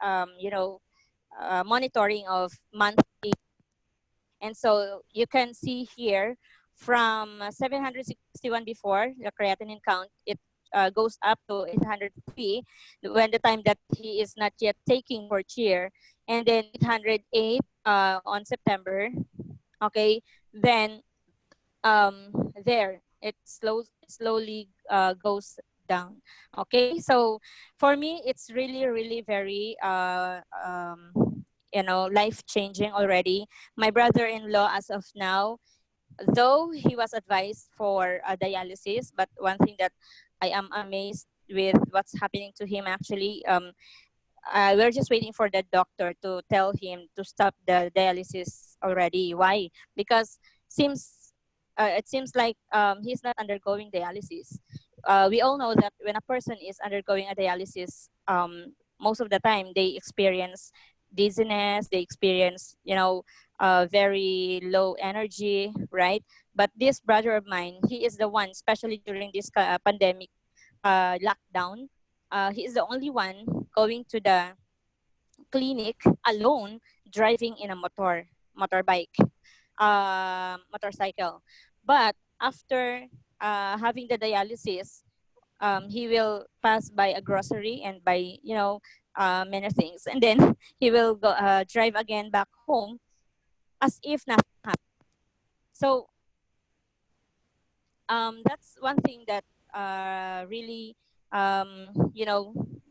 monitoring of monthly. And so you can see here from 761 before, the creatinine count, it goes up to 803 when the time that he is not yet taking Purtier. and then 808 on September. Okay, then there it slowly goes down. Okay, so for me it's really really very life changing already. My brother-in-law, as of now, though he was advised for dialysis, but one thing that I am amazed with what's happening to him actually, we're just waiting for the doctor to tell him to stop the dialysis already. Why? Because seems it seems like he's not undergoing dialysis. We all know that when a person is undergoing a dialysis, most of the time they experience dizziness, they experience, very low energy, right? But this brother of mine, he is the one, especially during this pandemic lockdown. He is the only one going to the clinic alone, driving in a motorbike, motorcycle. But after having the dialysis, he will pass by a grocery and buy, many things, and then he will go drive again back home as if nothing happened. So that's one thing that really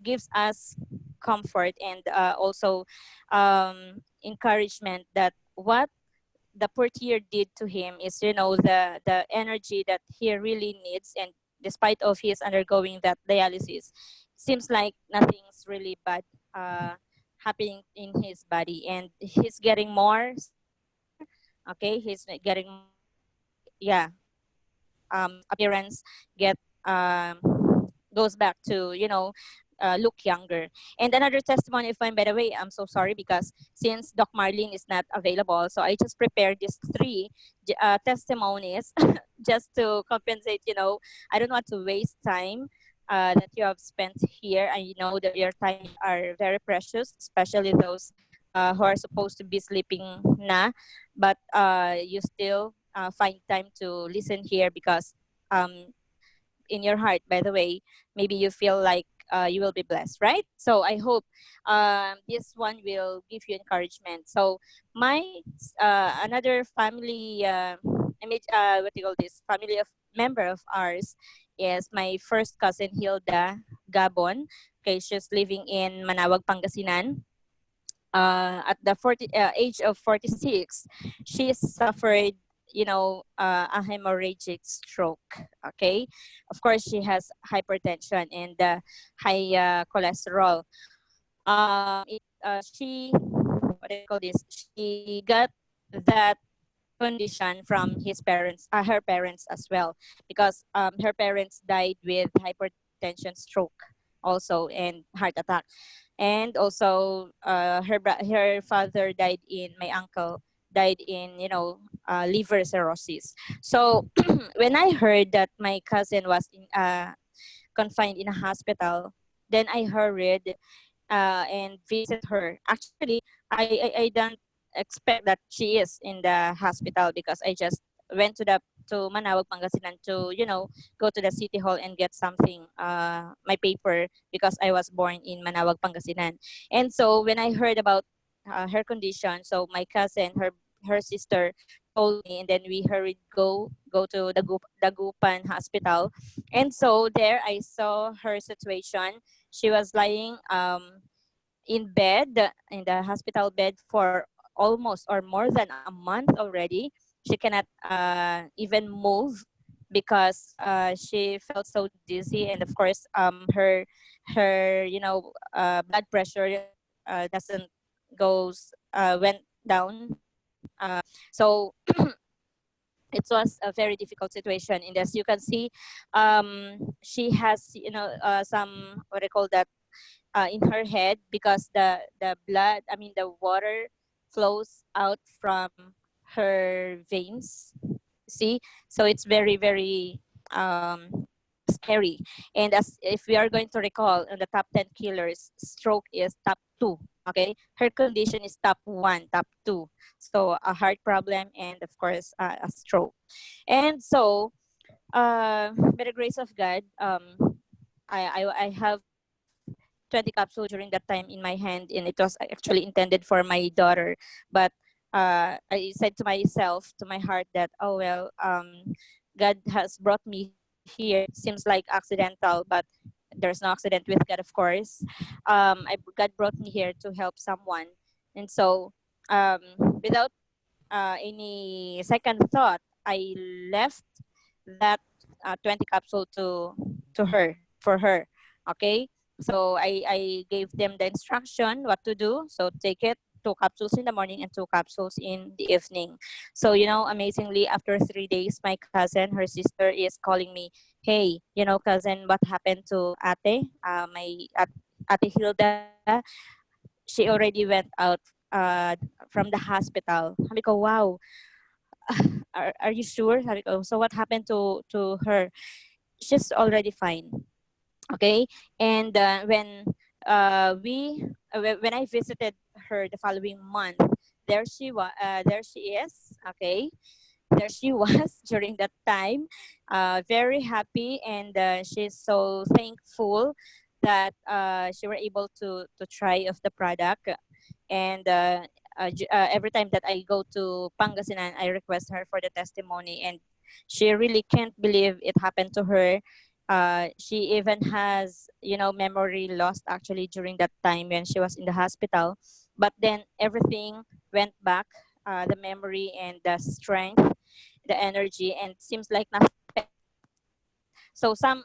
gives us comfort and also encouragement that what the Purtier did to him is, the energy that he really needs, and despite of his undergoing that dialysis, seems like nothing's really bad uh, happening in his body, and he's getting more stronger. Okay, he's getting more yeah, his appearance get um, goes back to, look younger. And another testimony of mine, by the way, I'm so sorry because since Doc Marlene is not available, so I just prepared these three testimonies just to compensate. I don't want to waste time that you have spent here. I know that your time are very precious, especially those who are supposed to be sleeping na, but you still find time to listen here because in your heart, by the way, maybe you feel like you will be blessed, right? So I hope this one will give you encouragement. So my another family image, what do you call this, family of member of ours is my first cousin Hilda Gabon. Okay, she's living in Manawag, Pangasinan. At the age of 46, she suffered, a hemorrhagic stroke. Okay, of course she has hypertension and high cholesterol. She, what do you call this, she got that condition from her parents as well, because her parents died with hypertension, stroke also, and heart attack. And also her father died in my uncle died in, liver cirrhosis. So when I heard that my cousin was confined in a hospital, then I hurried and visit her. Actually, I don't expect that she is in the hospital because I just went to Manawag, Pangasinan to, go to the city hall and get something, my paper, because I was born in Manawag, Pangasinan. And so when I heard about her condition, so my cousin, her sister told me, and then we hurried go to the Dagupan Hospital. And so there I saw her situation. She was lying in bed, in the hospital bed, for almost or more than a month already. She cannot even move because she felt so dizzy, and of course her blood pressure doesn't goes went down. So it was a very difficult situation. And as you can see, she has, some, what I call that, in her head, because the blood, I mean the water, flows out from her veins. See, so it's very very scary. And as if we are going to recall, in the top 10 killers, stroke is top 2. Okay, her condition is top 1, top 2. So a heart problem, and of course a stroke. And so by the grace of God, I have 20 capsule during that time in my hand, and it was actually intended for my daughter. But I said to myself, to my heart, that oh well, God has brought me here. Seems like accidental, but there's no accident with God, of course. God brought me here to help someone, and so um, without any second thought, I left that 20 capsule to her, for her. Okay, so I gave them the instruction what to do. So take it, two capsules in the morning and two capsules in the evening. So amazingly, after 3 days, my cousin, her sister, is calling me. Hey, cousin, what happened to Ate? Ate Hilda, she already went out uh, from the hospital. Sabi ko, wow, are you sure? Sabi ko, so what happened to her? She's already fine. Okay. And when I visited her the following month, there she is. Okay, there she was during that time, very happy, and she's so thankful that she were able to try of the product. And every time that I go to Pangasinan, I request her for the testimony, and she really can't believe it happened to her. She even has, memory lost actually during that time when she was in the hospital. But then everything went back, the memory and the strength, the energy, and seems like nothing happened. So some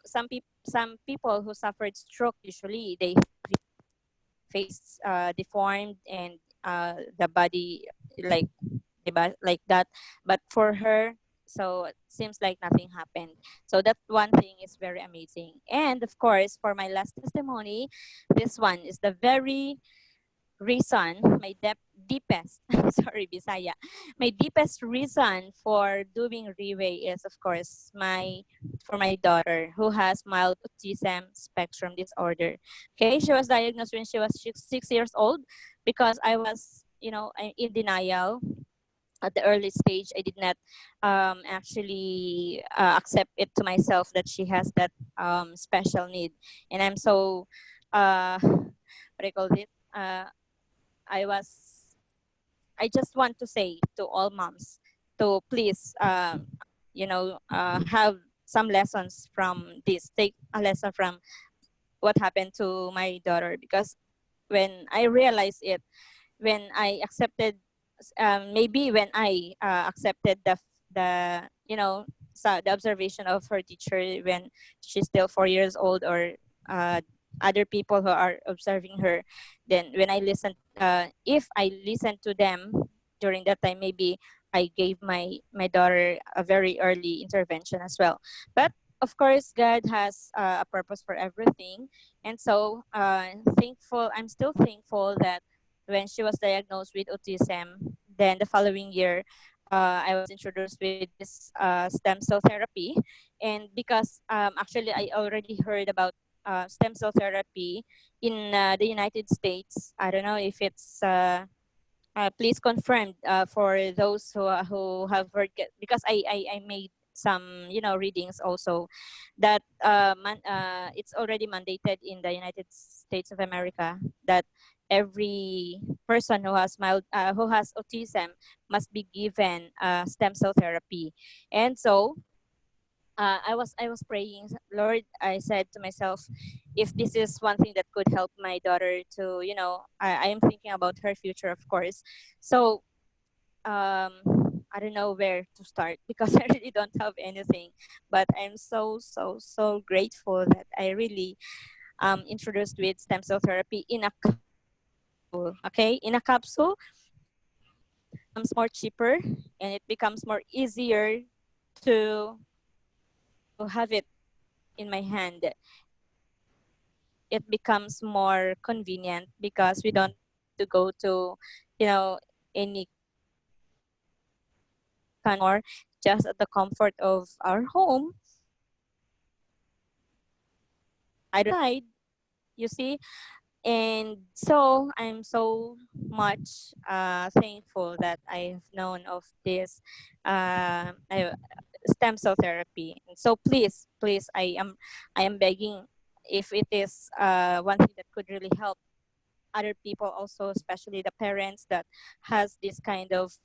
people who suffered stroke, usually they face deformed, and the body like like that. But for her, so it seems like nothing happened. So that one thing is very amazing. And of course, for my last testimony, this one is the very reason, my deepest, sorry, Bisaya, my deepest reason for doing Riway is, of course, for my daughter who has mild autism spectrum disorder. Okay, she was diagnosed when she was 6 years old, because I was, in denial at the early stage. I did not actually accept it to myself that she has that special need, and I'm so what do you call it? I was I just want to say to all moms to please have some lessons from this. Take a lesson from what happened to my daughter, because when I realized it, when I accepted, maybe when I accepted the the observation of her teacher when she's still 4 years old, or uh, other people who are observing her, then when I listened, if I listened to them during that time, maybe I gave my daughter a very early intervention as well. But of course, God has a purpose for everything, and so thankful. I'm still thankful that when she was diagnosed with autism, then the following year, I was introduced with this stem cell therapy. And because actually I already heard about stem cell therapy in the United States. I don't know if it's please confirm for those who have heard, because I made some readings also, that it's already mandated in the United States of America that every person who has autism must be given stem cell therapy. And so I was praying, Lord. I said to myself, if this is one thing that could help my daughter to, I am thinking about her future, of course. So I don't know where to start because I really don't have anything. But I'm so so so grateful that I really introduced with stem cell therapy in a capsule. Okay, in a capsule, becomes more cheaper, and it becomes more easier to have it in my hand, and it becomes more convenient because we don't need to go to any anymore, just at the comfort of our home. I don't outside, you see. And so I'm so much thankful that I've known of this stem cell therapy. And so please, I am begging if it is one thing that could really help other people also, especially the parents that has this kind of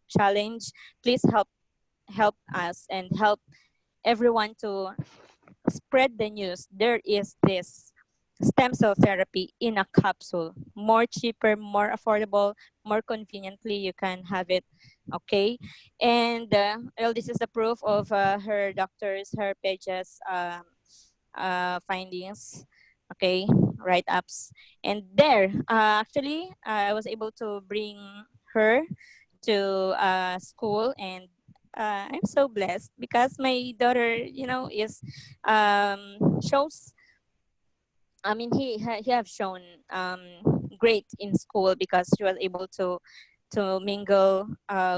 challenge, please help us and help everyone to spread the news. There is this stem cell therapy in a capsule, more cheaper, more affordable, more conveniently you can have it. Okay. And well, this is the proof of her doctors, her pages findings. Okay, write-ups. And there, actually, I was able to bring her to school, and I'm so blessed because my daughter, is shows. I mean, he have shown great in school because she was able to mingle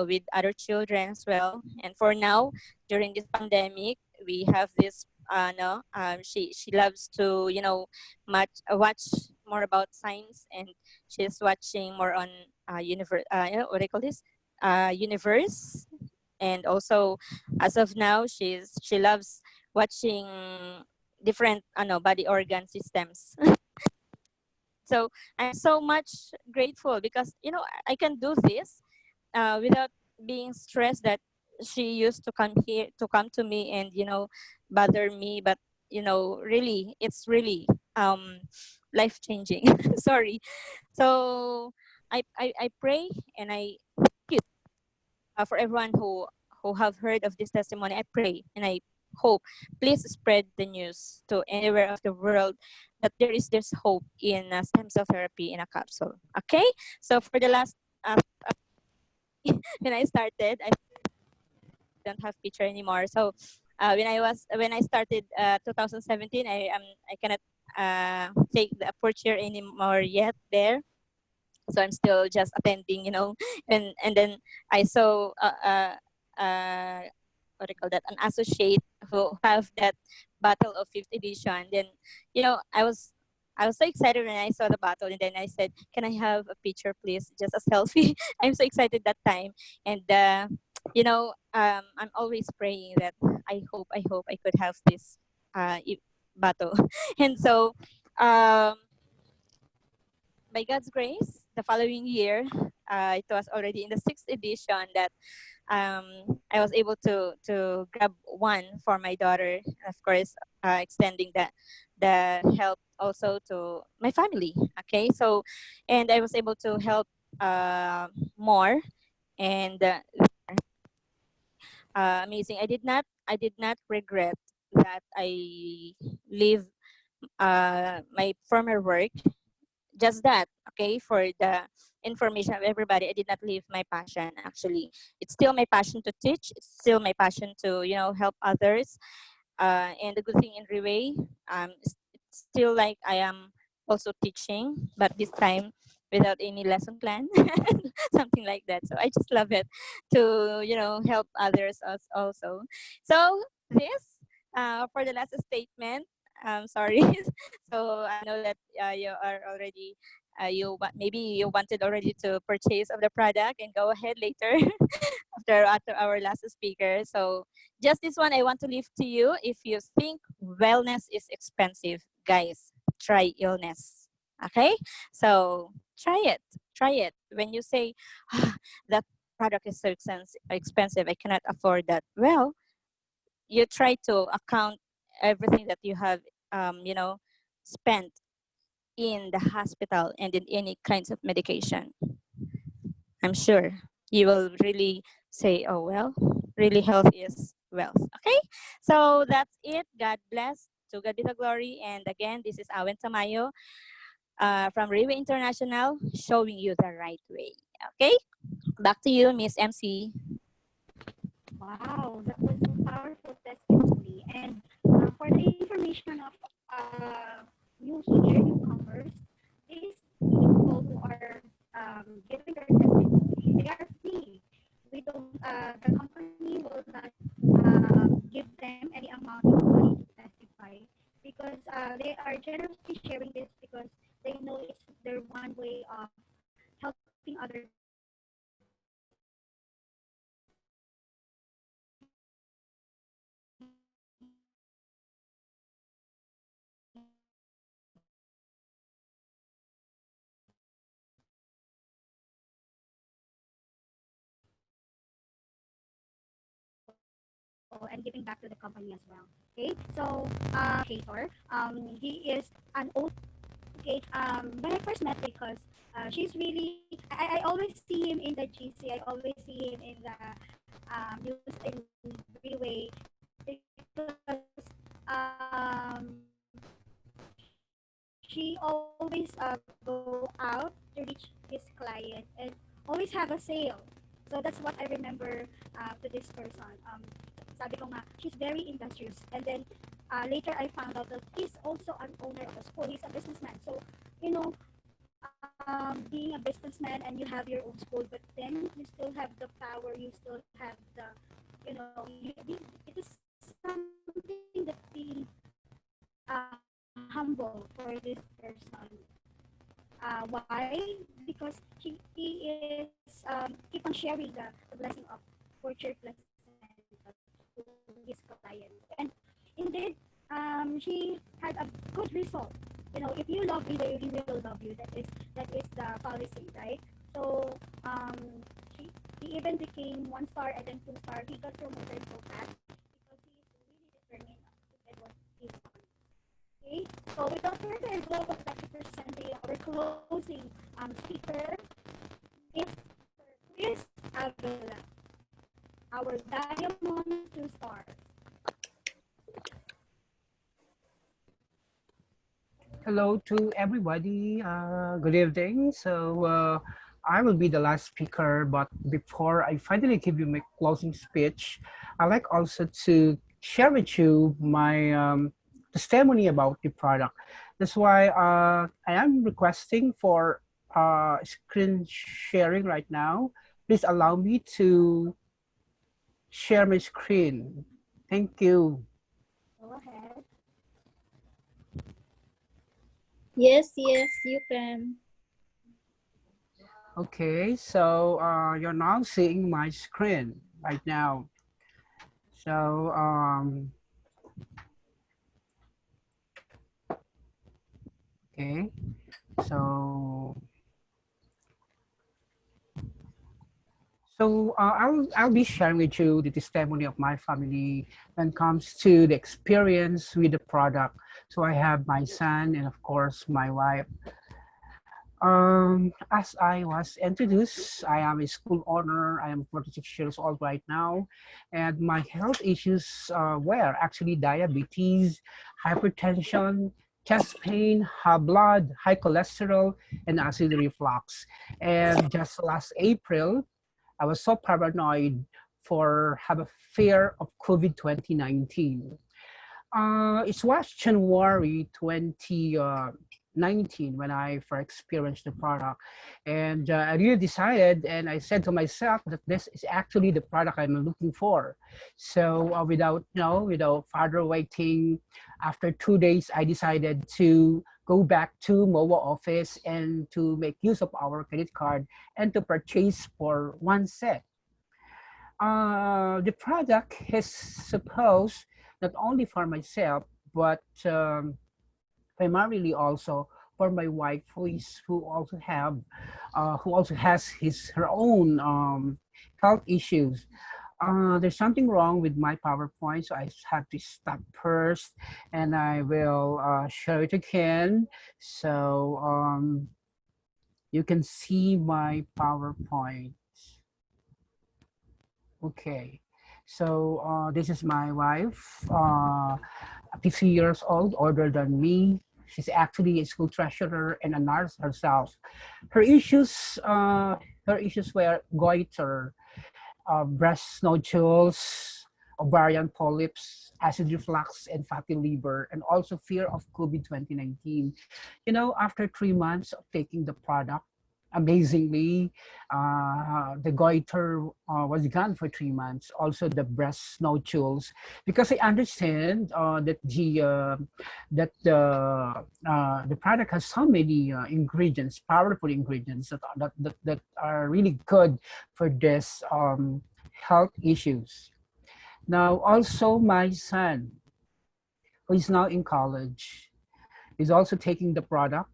with other children as well. And for now, during this pandemic, we have this. No, she loves to watch more about science, and she's watching more on universe. What do you call this? Universe. And also, as of now, she loves watching different body organ systems. So I'm so much grateful because I can do this without being stressed that she used to come to me and bother me. But really, it's really life changing. Sorry. So I pray, and I thank you for everyone who have heard of this testimony. I pray and I hope, please spread the news to anywhere of the world that there is this hope in stem cell therapy in a capsule. Okay, so for the last when I started, I don't have picture anymore. So when I started 2017, I cannot take the Purtier anymore yet there. So I'm still just attending, and then I saw what do you call that, an associate who have that bottle of fifth edition. Then I was so excited when I saw the bottle, and then I said, "Can I have a picture, please? Just a selfie." I'm so excited that time, and I'm always praying that I hope I could have this bottle, and so um, by God's grace, the following year, it was already in the sixth edition that I was able to grab one for my daughter. Of course, extending the help also to my family. Okay, so and I was able to help more, and amazing. I did not regret that I leave my former work, just that. Okay, for the information of everybody, I did not leave my passion. Actually, it's still my passion to teach, it's still my passion to help others. And the good thing in Riway, it's still like I am also teaching, but this time without any lesson plan, something like that. So I just love it to help others also. So this for the last statement. Sorry. So I know that you are already. Maybe you wanted already to purchase of the product and go ahead later after our last speaker. So just this one I want to leave to you. If you think wellness is expensive, guys, try illness. Okay? So try it. Try it. When you say, that product is so expensive, I cannot afford that. Well, you try to account everything that you have, spent in the hospital and in any kinds of medication. I'm sure you will really say, oh, well, really health is wealth. Okay? So that's it. God bless. To God be the glory. And again, this is Awen Tamayo from Riway International, showing you the right way. Okay? Back to you, Miss MC. Wow, that was a powerful testimony. And for the information of new here, newcomers, these people who are giving their testimony, they are free. We don't. The company will not give them any amount of money to testify because they are generously sharing this because they know it's their one way of helping other people to live healthy lives. And and giving back to the company as well. Okay, so he is an old. Okay, when I first met because she's really. I always see him in the GC. I always see him in the news in Riway because she always go out to reach his client and always have a sale. So that's what I remember to this person. Sabi ko nga, she's very industrious. And then later I found out that he's also an owner of a school. He's a businessman. So, you know, being a businessman and you have your own school, but then you still have the power, you still have the, it is something that being humble for this person. Why? Because he is keep on sharing the blessing of Purtier placenta to his client. And indeed, she had a good result. If you love me, they really will love you. That is the policy, right? So he, he even became 1 star and then 2 star. He got promoted so fast because he is really determined to get what he wants. Okay, so without further ado, I would like to present to you our closing speaker, Mr. Chris Avila, our Diamond 2 stars. Hello to everybody. Good evening. I will be the last speaker, but before I finally give you my closing speech, I'd like also to share with you my testimony about the product. That's why I am requesting for screen sharing right now. Please allow me to share my screen. Thank you. Go ahead. Yes, yes, you can. Okay, you're now seeing my screen right now. So okay, so I'll be sharing with you the testimony of my family when it comes to the experience with the product. So I have my son and of course my wife. As I was introduced, I am a school owner. I am 46 years old right now, and my health issues were actually diabetes, hypertension, chest pain, high blood, high cholesterol, and acid reflux. And just last April, I was so paranoid for have a fear of COVID 2019. It was January 2019 when I first experienced the product. And I really decided and I said to myself that this is actually the product I'm looking for. So without further waiting, after 2 days, I decided to go back to MOA office and to make use of our credit card and to purchase for one set. The product is supposed not only for myself, but primarily also for my wife, who also has her own health issues. There's something wrong with my PowerPoint, so I have to stop first, and I will show it again. So you can see my PowerPoint. Okay, so this is my wife, 50 years old, older than me. She's actually a school treasurer and a nurse herself. Her issues, uh, her issues were goiter, breast nodules, ovarian polyps, acid reflux, and fatty liver, and also fear of COVID 2019. After 3 months of taking the product, amazingly, the goiter was gone for 3 months. Also, the breast nodules, because I understand that the product has so many ingredients, powerful ingredients that are really good for this health issues. Now, also my son, who is now in college, is also taking the product.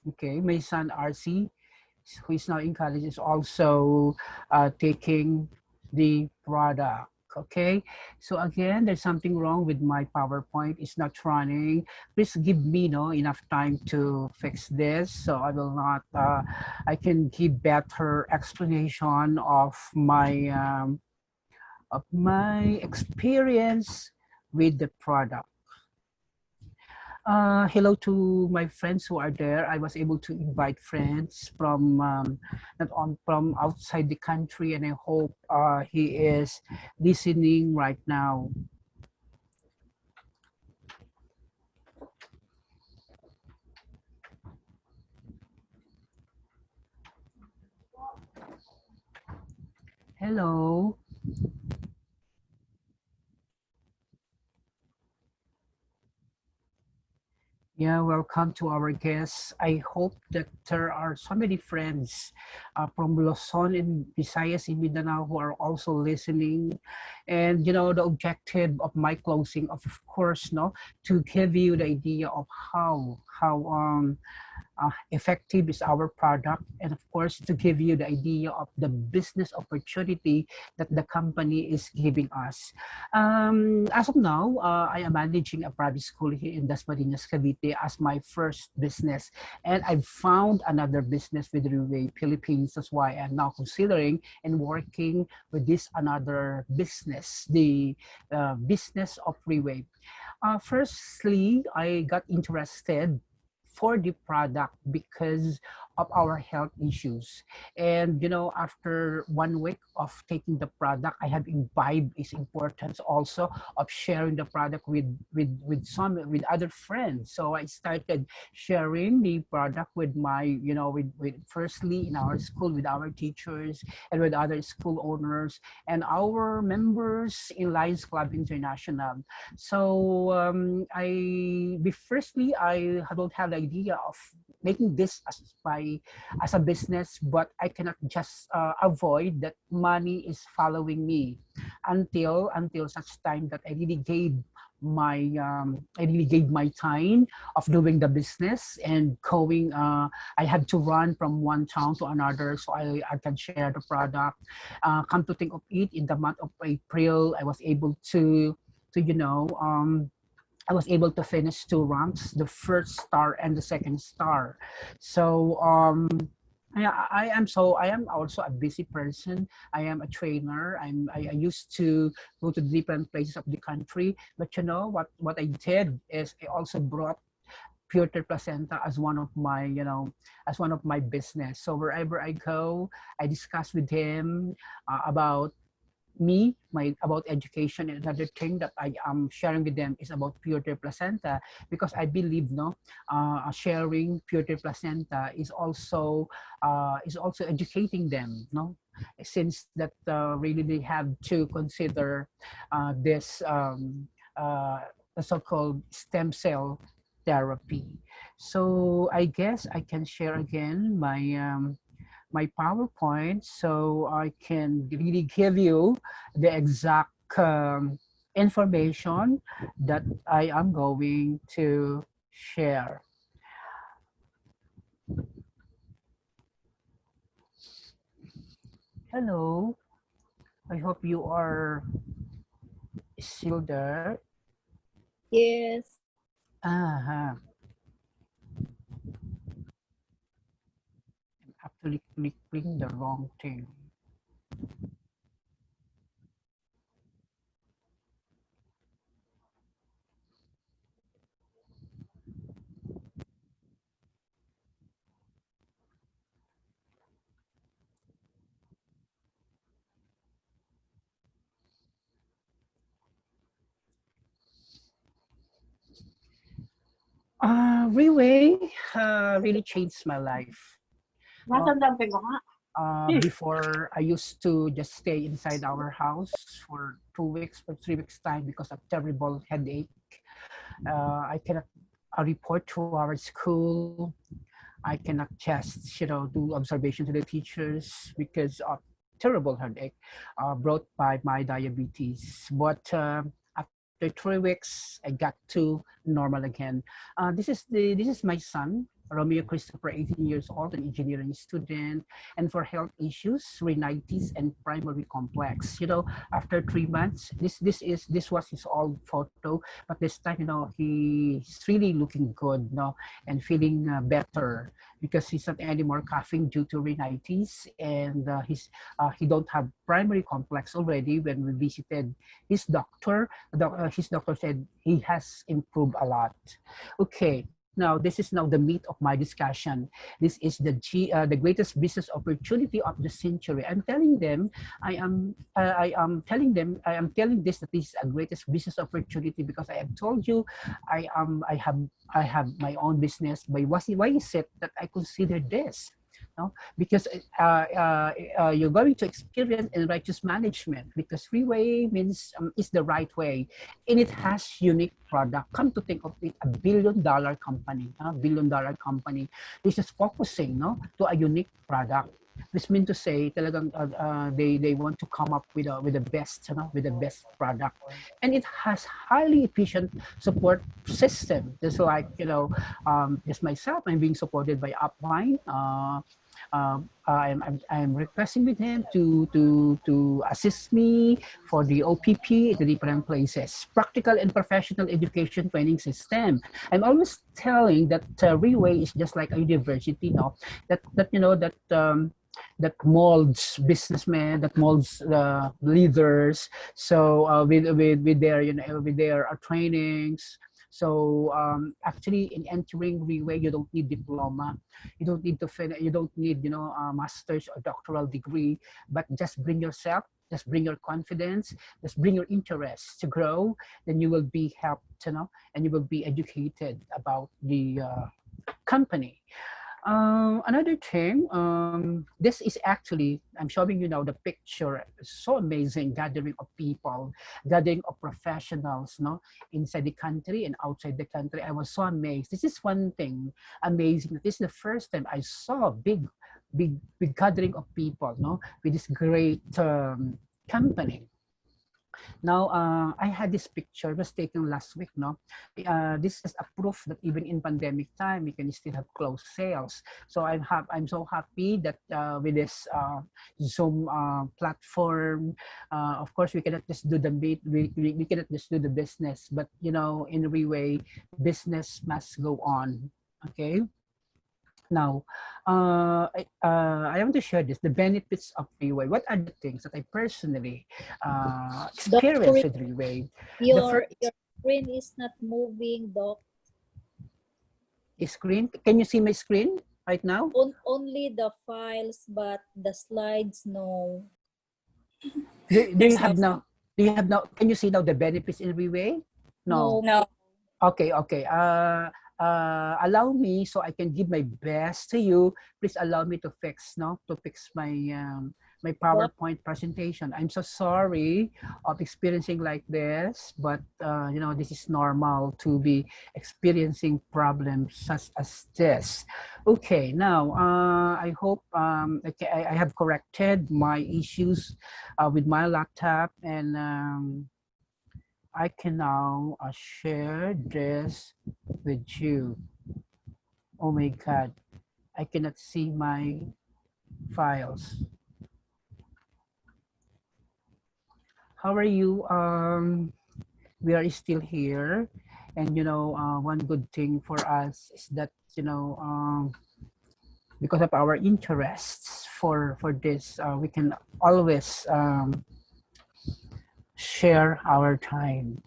Okay, my son RC. who is now in college, is also taking the product. Okay, so again, there's something wrong with my PowerPoint. It's not running. Please give me enough time to fix this, so I will not. I can give better explanation of my experience with the product. Hello to my friends who are there. I was able to invite friends from not on from outside the country, and I hope he is listening right now. Hello. Yeah, welcome to our guests. I hope that there are so many friends from Luzon and Visayas in Mindanao who are also listening. And the objective of my closing, of course, to give you the idea of how effective is our product, and of course to give you the idea of the business opportunity that the company is giving us. As of now, I am managing a private school here in Dasmariñas, Cavite as my first business, and I found another business with Riway Philippines. That's why I'm now considering and working with this another business, the business of Riway. Firstly, I got interested for the product because of our health issues. And after 1 week of taking the product, I have imbibed its importance also of sharing the product with other friends. So I started sharing the product with my, with firstly in our school with our teachers and with other school owners and our members in Lions Club International. So firstly, I don't have the idea of making this as a business, but I cannot just avoid that money is following me until such time that I really gave my time of doing the business and going. I had to run from one town to another so I can share the product. Come to think of it, in the month of April, I was able to I was able to finish two ranks, the first star and the second star. So I am also a busy person. I am a trainer. I used to go to different places of the country. But what I did is I also brought Purtier placenta as one of my as one of my business. So wherever I go, I discuss with him about about education. And another thing that I am sharing with them is about Purtier placenta, because I believe sharing Purtier placenta is also educating them, since that really they have to consider this the so-called stem cell therapy. So I guess I can share again my PowerPoint so I can really give you the exact information that I am going to share. Hello, I hope you are still there. Yes. Uh-huh. I'm actually clicking the wrong thing. Riway really changed my life. Before, I used to just stay inside our house for 2 weeks or 3 weeks time because of terrible headache. I cannot report to our school. I cannot just do observation to the teachers because of terrible headache brought by my diabetes. But after 3 weeks, I got to normal again. This is my son. Romeo Christopher, 18 years old, an engineering student, and for health issues, rhinitis and primary complex. After 3 months, this was his old photo, but this time, he's really looking good, and feeling better because he's not anymore coughing due to rhinitis, and he don't have primary complex already. When we visited his doctor, his doctor said he has improved a lot. Okay, now this is now the meat of my discussion. This is the greatest business opportunity of the century. I am telling this that this is a greatest business opportunity because I have told you I have my own business. But why is it that I consider this? No, because you're going to experience in righteous management, because Riway means is the right way, and it has unique product. Come to think of it, a billion-dollar company, billion-dollar company. This is focusing, to a unique product. This means to say, talagang they want to come up with the best, with the best product, and it has highly efficient support system. Just like just myself, I'm being supported by Upline. I'm requesting with him to assist me for the OPP at the different places, practical and professional education training system. I'm always telling that Riway is just like a university, that molds businessmen, that molds leaders. So with their with their trainings. So actually, in entering Riway, you don't need diploma, you don't need you don't need a master's or doctoral degree, but just bring yourself. Just bring your confidence, just bring your interest to grow, then you will be helped, and you will be educated about the company. Another thing, this is actually, I'm showing you now the picture, so amazing gathering of people, gathering of professionals, inside the country and outside the country. I was so amazed. This is one thing amazing. This is the first time I saw a big gathering of people, with this great company. Now, I had this picture, was taken last week, this is a proof that even in pandemic time, we can still have close sales. So I'm so happy that with this Zoom platform, of course, we cannot just do the meet, we cannot just do the business, but in Riway, business must go on. Okay. Now, I want to share this, the benefits of Riway. What are the things that I personally Doc, experienced with Riway? The your first screen is not moving, Doc. screen, can you see my screen right now? Only the files, but the slides, no. Do you There's no. have now? Do you have now? Can you see now the benefits in Riway? No. No. No. Okay, okay. Allow me so I can give my best to you. Please allow me to fix, to fix my my PowerPoint presentation. I'm so sorry of experiencing like this, but this is normal to be experiencing problems such as this. Okay, now I hope okay, I have corrected my issues with my laptop, and I can now share this with you. Oh my God, I cannot see my files. How are you? We are still here, and one good thing for us is that because of our interests for this, we can always share our time.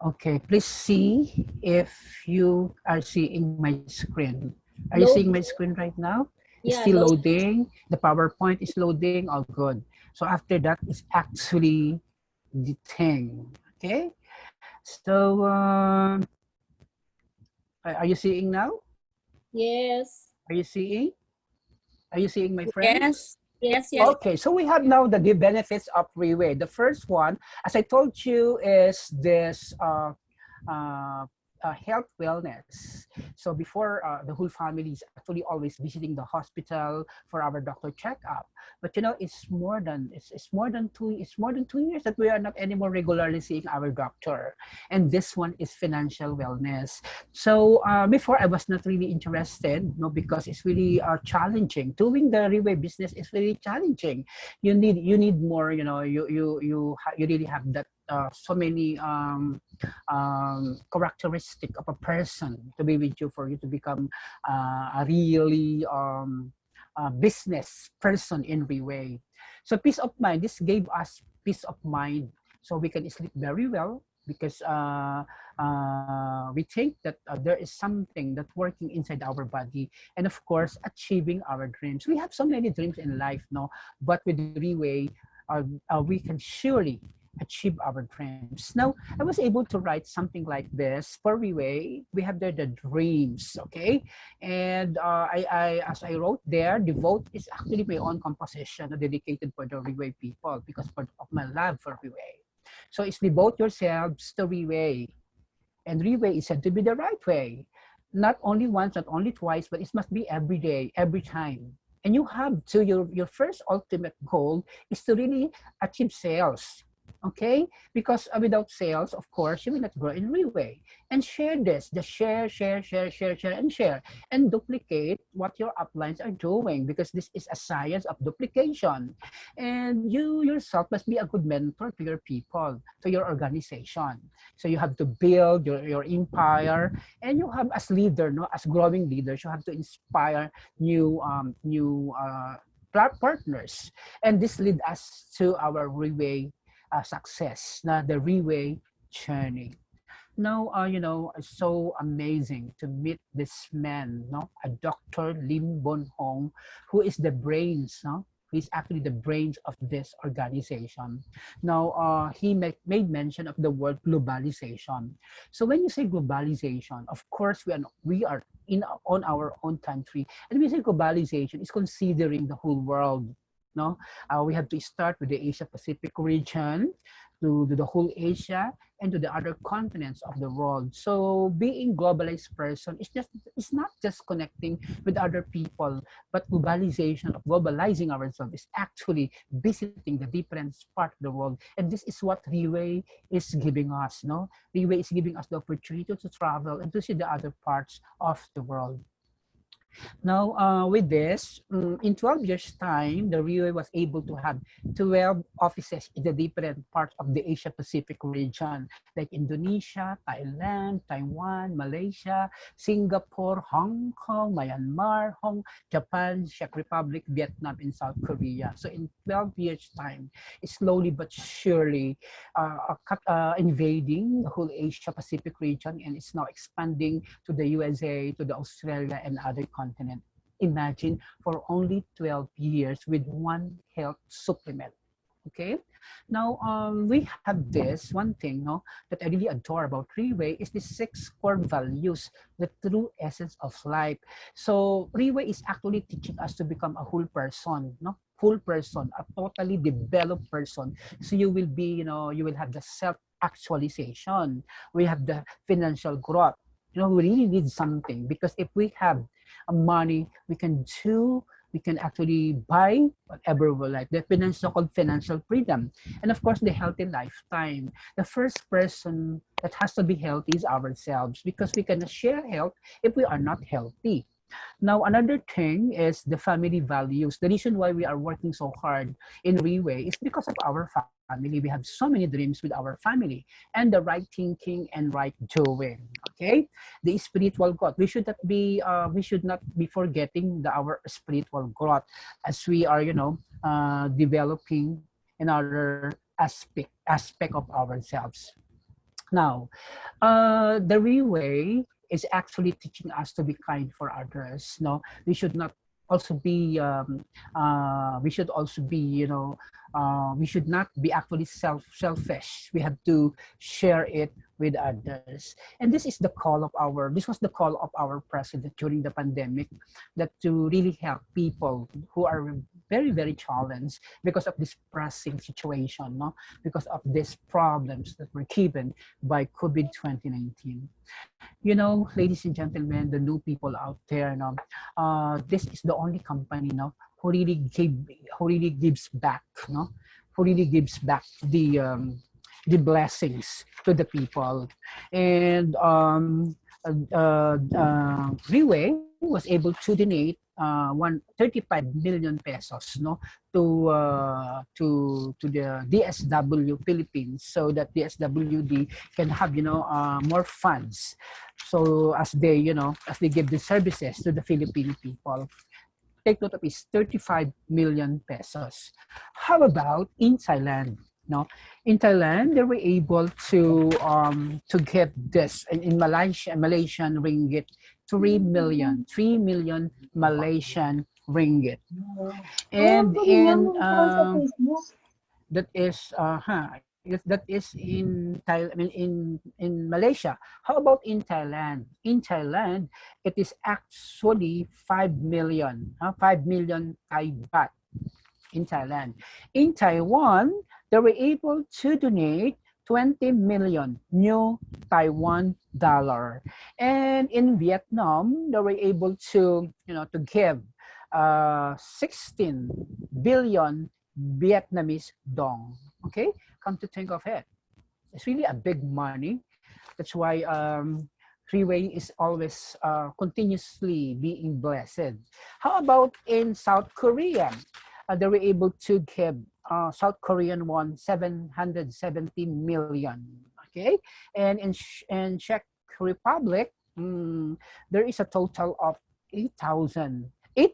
Okay, please see if you are seeing my screen. Are you seeing my Load. screen right now? It's Yeah, still load. loading. The PowerPoint is loading. All good. So after that, it's actually the thing. Okay. So are you seeing now? Yes. Are you seeing? Are you seeing my friends? Yes. Yes, Yes. Yes. yes. Okay, so we have now the benefits of Riway. The first one, as I told you, is this health wellness. So before, the whole family is actually always visiting the hospital for our doctor checkup. But it's more than 2 years that we are not anymore regularly seeing our doctor. And this one is financial wellness. So before, I was not really interested, no, because it's really challenging. Doing the Riway business is really challenging. You need more. You really have that so many characteristic of a person to be with you for you to become a really business person in Riway. So peace of mind. This gave us peace of mind, so we can sleep very well because we think that there is something that working inside our body, and of course achieving our dreams. We have so many dreams in life, no, but with Riway, we can surely achieve our dreams. Now, I was able to write something like this for Riway. We have there the dreams, okay? And as I wrote there, the vote is actually my own composition dedicated for the Riway people because of my love for Riway. So it's devote yourselves to Riway. And Riway is said to be the right way. Not only once, not only twice, but it must be every day, every time. And you have to, your first ultimate goal is to really achieve sales. Okay? Because without sales, of course, you will not grow in Riway. And share this. Just share, and share. And duplicate what your uplines are doing because this is a science of duplication. And you yourself must be a good mentor to your people, to your organization. So you have to build your empire, and you have as leader, no, as growing leaders, you have to inspire new partners. And this lead us to our Riway success, the Riway journey. Now, it's so amazing to meet this man, no, a Dr. Lim Bon Hong, who is the brains, no, he's actually the brains of this organization. Now, he made mention of the word globalization. So when you say globalization, of course, we are in on our own country, and we say globalization is considering the whole world. No, we have to start with the Asia Pacific region, to the whole Asia, and to the other continents of the world. So being globalized person is it's not just connecting with other people, but globalizing ourselves is actually visiting the different part of the world. And this is what Riway is giving us. No, Riway is giving us the opportunity to travel and to see the other parts of the world. Now, with this, in 12 years' time, the Riway was able to have 12 offices in the different parts of the Asia Pacific region, like Indonesia, Thailand, Taiwan, Malaysia, Singapore, Hong Kong, Myanmar, Japan, Czech Republic, Vietnam, and South Korea. So in 12 years' time, slowly but surely invading the whole Asia Pacific region, and it's now expanding to the USA, to the Australia, and other continent. Imagine, for only 12 years with one health supplement. Okay, now we have this one thing, no, that I really adore about Riway is the 6 core values, the true essence of life. So Riway is actually teaching us to become a whole person, no, whole person, a totally developed person. So you will be, you will have the self actualization. We have the financial growth. We really need something, because if we have money, we can actually buy whatever we like. The so-called financial freedom. And of course, the healthy lifetime. The first person that has to be healthy is ourselves, because we cannot share health if we are not healthy. Now, another thing is the family values. The reason why we are working so hard in Riway is because of our family. We have so many dreams with our family, and the right thinking and right doing. Okay, the spiritual growth. We should not be forgetting our spiritual growth as we are, developing another aspect of ourselves. Now, the Riway is actually teaching us to be kind for others. No, we should not also be we should also be, we should not be actually selfish. We have to share it with others. And this was the call of our president during the pandemic, that to really help people who are very, very challenged because of this pressing situation, no? Because of these problems that were given by COVID 2019. Ladies and gentlemen, the new people out there, this is the only company, who really gives back, who really gives back the blessings to the people. And Riway was able to donate 135 million pesos, to the DSW Philippines, so that DSWD can have more funds, so as they give the services to the Filipino people. Take note of is 35 million pesos. How about in Thailand? No, in Thailand they were able to get this in Malaysian ringgit 3 million Malaysian ringgit, and in that is that is in Thailand. I mean, in Malaysia. How about in Thailand? In Thailand, it is actually 5 million, 5 million Thai baht in Thailand. In Taiwan, they were able to donate 20 million new Taiwan dollar, and in Vietnam, they were able to give 16 billion Vietnamese dong. Okay, come to think of it, it's really a big money. That's why Riway is always continuously being blessed. How about in South Korea? They were able to give South Korean won 770 million. Okay, and in Czech Republic, there is a total of 8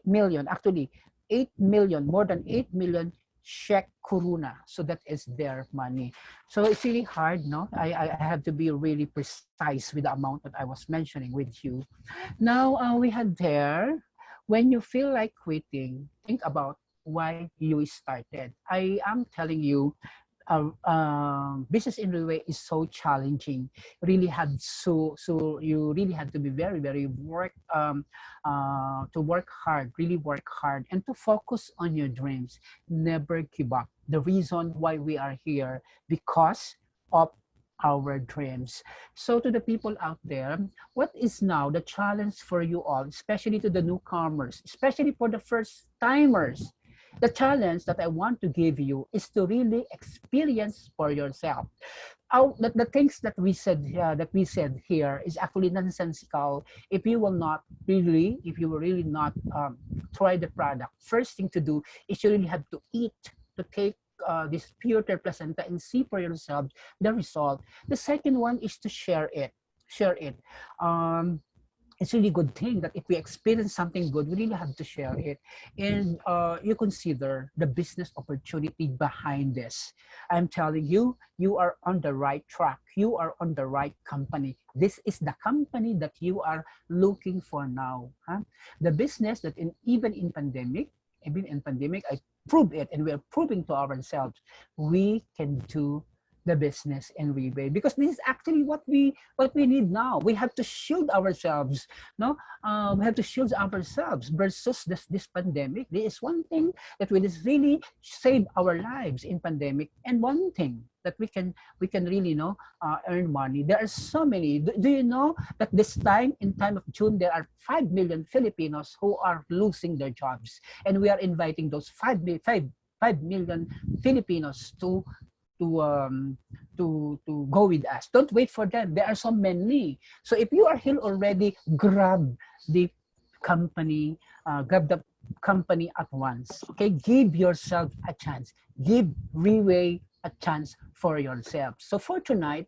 million, actually 8 million, more than 8 million Czech koruna. So that is their money. So it's really hard, no? I have to be really precise with the amount that I was mentioning with you. Now we had there, when you feel like quitting, think about why you started. I am telling you, business in Riway is so challenging. Really had so you really had to be very, very to work hard, really work hard, and to focus on your dreams. Never give up. The reason why we are here, because of our dreams. So to the people out there, what is now the challenge for you all, especially to the newcomers, especially for the first timers? The challenge that I want to give you is to really experience for yourself. The things that we said here is actually nonsensical if you will not really, if you will really not try the product. First thing to do is you really have to eat, to take this Purtier placenta and see for yourself the result. The second one is to share it. Share it. It's really good thing that if we experience something good, we really have to share it. And you consider the business opportunity behind this. I'm telling you, you are on the right track. You are on the right company. This is the company that you are looking for now. Huh? The business that even in pandemic, I prove it, and we are proving to ourselves we can do the business in Riway, because this is actually what we need now. We have to shield ourselves, no? We have to shield ourselves versus this pandemic. There is one thing that will really save our lives in pandemic, and one thing that we can really earn money. There are so many. Do you know that this time, in time of June, there are 5 million Filipinos who are losing their jobs, and we are inviting those 5 million Filipinos to go with us. Don't wait for them. There are so many. So if you are here already, grab the company, at once. Okay, give yourself a chance. Give Riway a chance for yourself. So for tonight,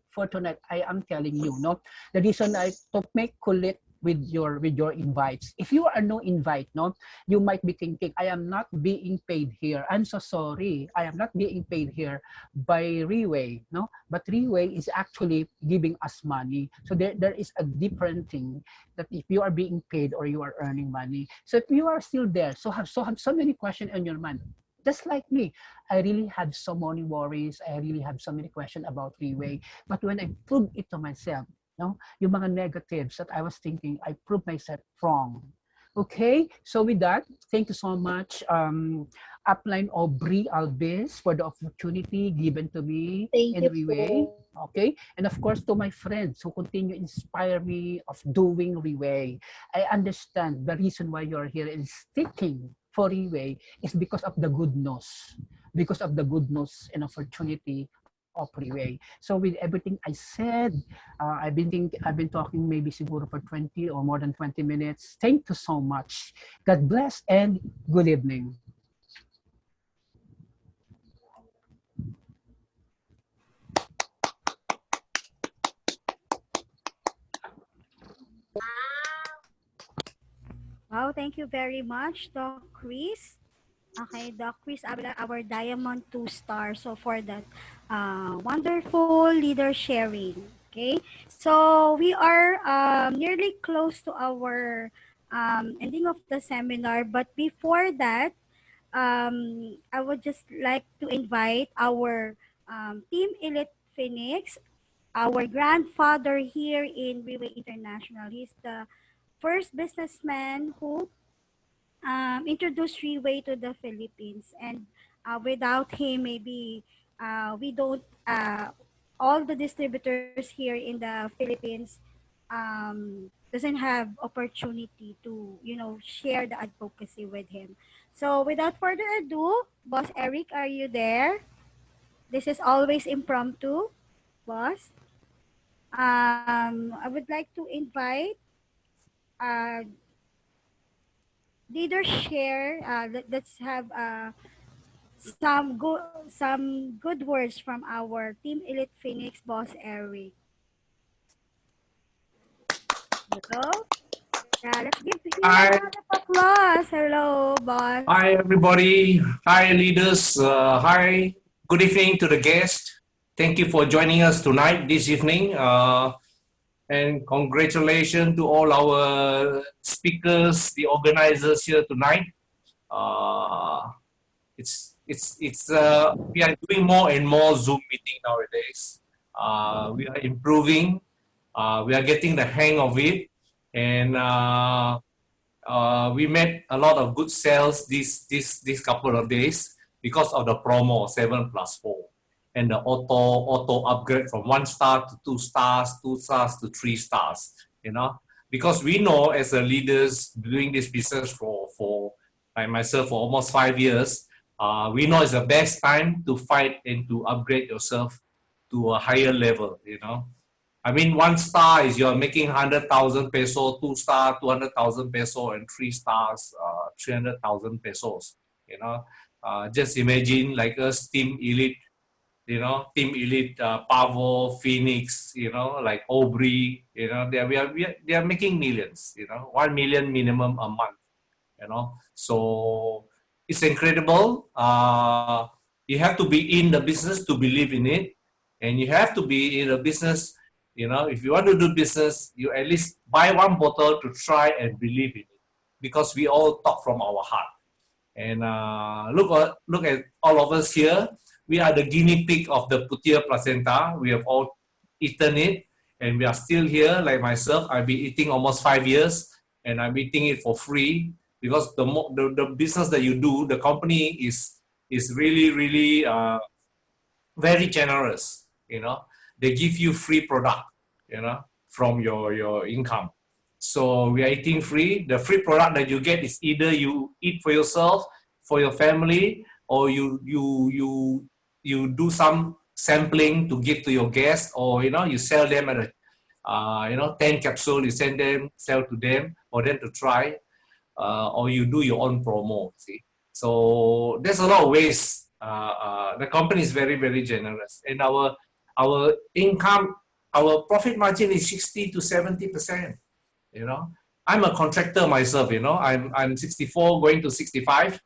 I am telling you, no, the reason I to make kulit with your invites. If you are no invite, no, you might be thinking, I am not being paid here. I'm so sorry. I am not being paid here by Riway, no? But Riway is actually giving us money. So there is a different thing, that if you are being paid or you are earning money. So if you are still there, so have so many questions in your mind. Just like me, I really had so many worries. I really have so many questions about Riway. But when I proved it to myself, no, yung mga negatives that I was thinking, I proved myself wrong. Okay, so with that, thank you so much, upline Aubrey Alves for the opportunity given to me Thank in you Riway. po. Okay, and of course to my friends who continue inspire me of doing Riway. I understand the reason why you're here and sticking for Riway is because of the goodness and opportunity of Riway. So with everything I said, I've been talking maybe siguro for 20 or more than 20 minutes. Thank you so much. God bless and good evening. Wow, thank you very much, Doc Chris. Okay, Doc Chris Abela, our Diamond 2 star. So for that wonderful leader sharing. Okay, so we are nearly close to our ending of the seminar. But before that, I would just like to invite our Team Elite Phoenix, our grandfather here in Riway International. He's the first businessman who introduced Riway to the Philippines. And without him, maybe we don't, all the distributors here in the Philippines doesn't have opportunity to, share the advocacy with him. So without further ado, Boss Eric, are you there? This is always impromptu, boss. I would like to invite uh, leader share. Let's have some good words from our Team Elite Phoenix boss Eric. Hello. Yeah, let's give him a Hi, round of applause. Hello, boss. hi everybody. Hi leaders. Hi. Good evening to the guest. Thank you for joining us tonight, this evening. And congratulations to all our speakers, the organizers here tonight. Uh, we are doing more and more Zoom meeting nowadays. We are improving. We are getting the hang of it, and we made a lot of good sales this couple of days because of the promo 7+4 and the auto upgrade from 1 star to 2 stars, 2 stars to 3 stars. You know, because we know as a leaders doing this business for like myself for almost 5 years, we know it's the best time to fight and to upgrade yourself to a higher level. You know, I mean, 1 star is you're making 100,000 peso, 2 star, 200,000 peso, and 3 stars, 300,000 pesos. You know, just imagine like us, Team Elite, Team Elite, Pavo, Phoenix, like Aubrey, they are making millions, 1 million minimum a month, So it's incredible. You have to be in the business to believe in it, and you have to be in a business. If you want to do business, you at least buy one bottle to try and believe in it, because we all talk from our heart. And look at all of us here. We are the guinea pig of the Purtier placenta. We have all eaten it, and we are still here. Like myself, I've been eating almost 5 years, and I'm eating it for free, because the business that you do, the company is really really very generous. They give you free product, from your income. So we are eating free. The free product that you get is either you eat for yourself, for your family, or you do some sampling to give to your guests, or you sell them at a 10 capsule, you sell to them for them to try, or you do your own promo. See, so there's a lot of ways. The company is very very generous, and our income, our profit margin is 60 to 70%. I'm a contractor myself. I'm 64 going to 65.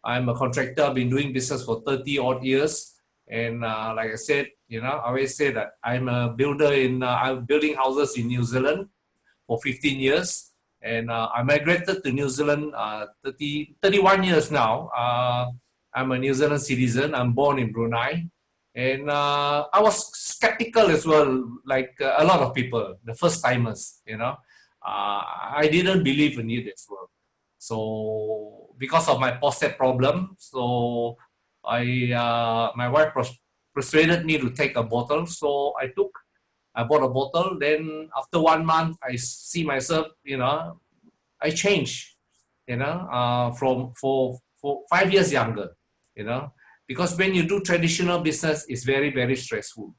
I'm a contractor. I've been doing business for 30 odd years, and like I said, I always say that I'm a builder I'm building houses in New Zealand for 15 years, and I migrated to New Zealand 31 years now. I'm a New Zealand citizen. I'm born in Brunei, and I was skeptical as well, like a lot of people, the first timers. I didn't believe in it as well. So, because of my prostate problem. So my wife persuaded me to take a bottle. So I bought a bottle. Then after 1 month, I see myself, I changed, from for 5 years younger, because when you do traditional business, it's very, very stressful.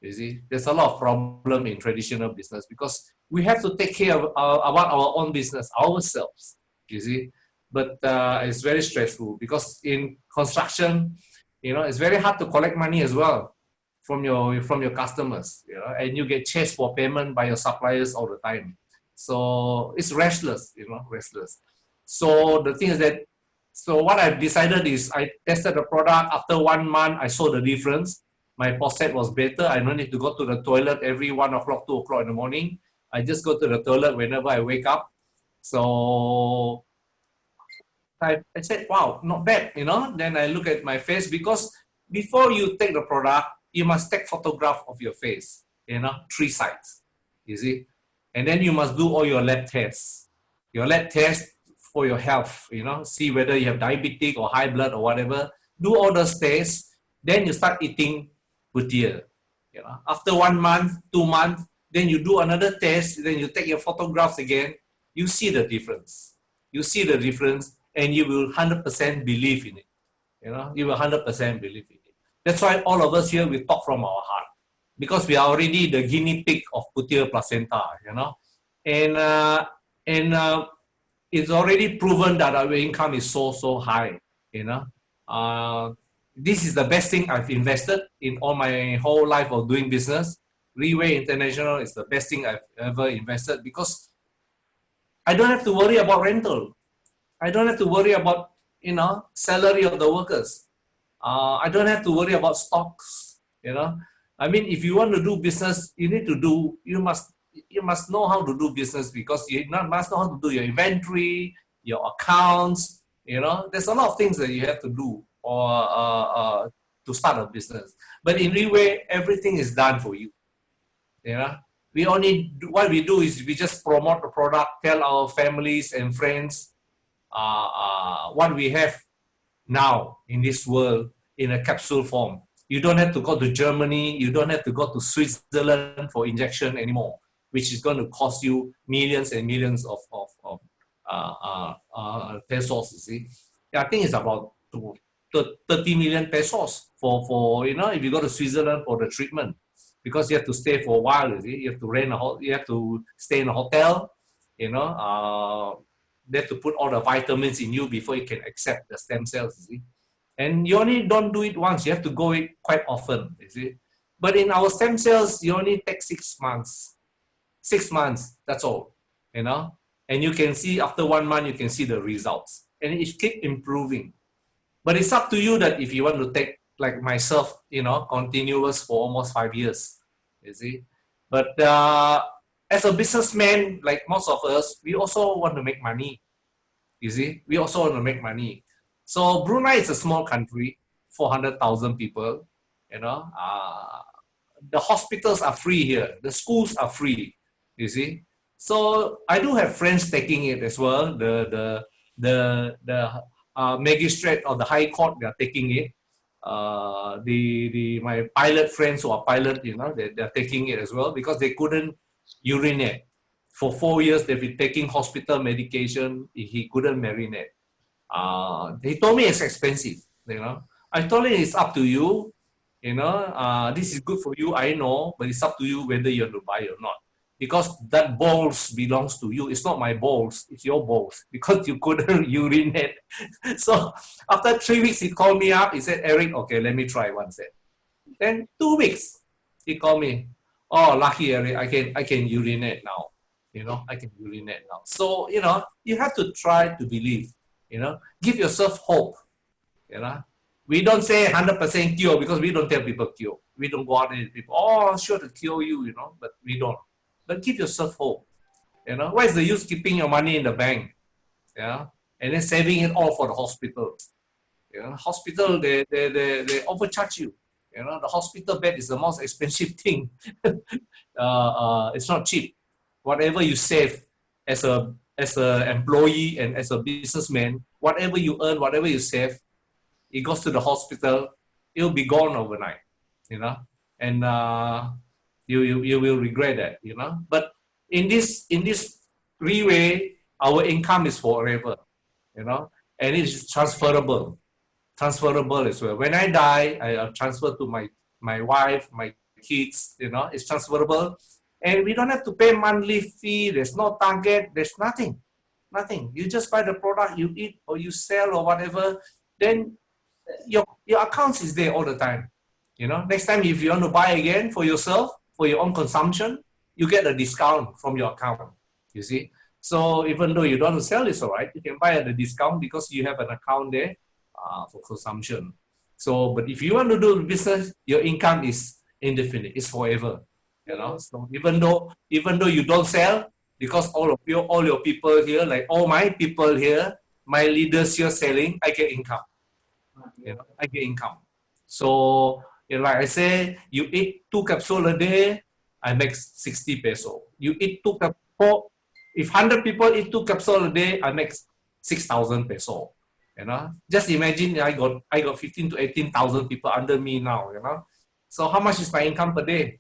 You see, there's a lot of problem in traditional business because we have to take care of about our own business ourselves. You see, but it's very stressful because in construction, it's very hard to collect money as well from your customers, and you get chased for payment by your suppliers all the time. So it's restless, restless. So the thing is that, so what I've decided is I tested the product. After 1 month, I saw the difference. My prostate was better. I don't need to go to the toilet every 1 o'clock, 2 o'clock in the morning. I just go to the toilet whenever I wake up. So I said, wow, not bad, Then I look at my face because before you take the product, you must take photograph of your face, 3 sides, you see? And then you must do all your lab tests. Your lab tests for your health, see whether you have diabetic or high blood or whatever. Do all those tests, then you start eating Purtier. After 1 month, 2 months, then you do another test, then you take your photographs again, you see the difference. You see the difference and you will 100% believe in it. You will 100% believe in it. That's why all of us here, we talk from our heart because we are already the guinea pig of Purtier placenta, and it's already proven that our income is so high, this is the best thing I've invested in all my whole life of doing business. Riway International is the best thing I've ever invested because I don't have to worry about rental. I don't have to worry about, salary of the workers. I don't have to worry about stocks, I mean, if you want to do business, you must know how to do business because you must know how to do your inventory, your accounts, there's a lot of things that you have to do or to start a business. But in Riway, everything is done for you. We only what we do is we just promote the product, tell our families and friends what we have now in this world in a capsule form. You don't have to go to Germany. You don't have to go to Switzerland for injection anymore, which is going to cost you millions and millions of pesos. You see, I think it's about 30 million pesos for if you go to Switzerland for the treatment, because you have to stay for a while. You see, you have to you have to stay in a hotel. They have to put all the vitamins in you before you can accept the stem cells. You see. And you only don't do it once. You have to go it quite often, you see. But in our stem cells, you only take 6 months. 6 months, that's all, And you can see after 1 month, you can see the results. And it keep improving. But it's up to you that if you want to take, like myself, continuous for almost 5 years, you see. But as a businessman, like most of us, we also want to make money, you see. We also want to make money. So Brunei is a small country, 400,000 people, the hospitals are free here. The schools are free, you see. So I do have friends taking it as well. The magistrate of the High Court, they are taking it. My pilot friends who are pilot, they're taking it as well because they couldn't urinate. For 4 years, they've been taking hospital medication. He couldn't marinate. He told me it's expensive, I told him it's up to you, this is good for you, I know, but it's up to you whether you want to buy or not. Because that balls belongs to you. It's not my balls, it's your balls because you couldn't urinate. So after 3 weeks, he called me up. He said, Eric, okay, let me try one set. Then 2 weeks, he called me. Oh, lucky Eric, I can urinate now. I can urinate now. So, you have to try to believe. Give yourself hope. We don't say 100% cure because we don't tell people cure. We don't go out and people, oh, sure to cure you, but we don't. But give yourself hope. What is the use keeping your money in the bank? And then saving it all for the hospital. Hospital, they overcharge you. The hospital bed is the most expensive thing. It's not cheap. Whatever you save as a employee and as a businessman, whatever you earn, whatever you save, it goes to the hospital, it'll be gone overnight, you know, and you will regret that, you know. But in this Riway, our income is forever, you know, and it is transferable as well. When I die, I transfer to my wife, my kids, you know, it's transferable, and we don't have to pay monthly fee. There's no target. There's nothing. You just buy the product, you eat or you sell or whatever. Then your accounts is there all the time. You know, next time if you want to buy again for yourself for your own consumption, you get a discount from your account. You see, so even though you don't want to sell, it's all right. You can buy at a discount because you have an account there for consumption. So, but if you want to do business, your income is indefinite. It's forever. You know, so even though you don't sell, because all your people here, like all my people here, my leaders here selling, I get income. You know, I get income. So, you know, like I say, you eat 2 capsules a day, I make 60 peso. You eat 2 capsules, if 100 people eat 2 capsules a day, I make 6,000 peso. You know, just imagine I got 15 to 18,000 people under me now. You know, so how much is my income per day?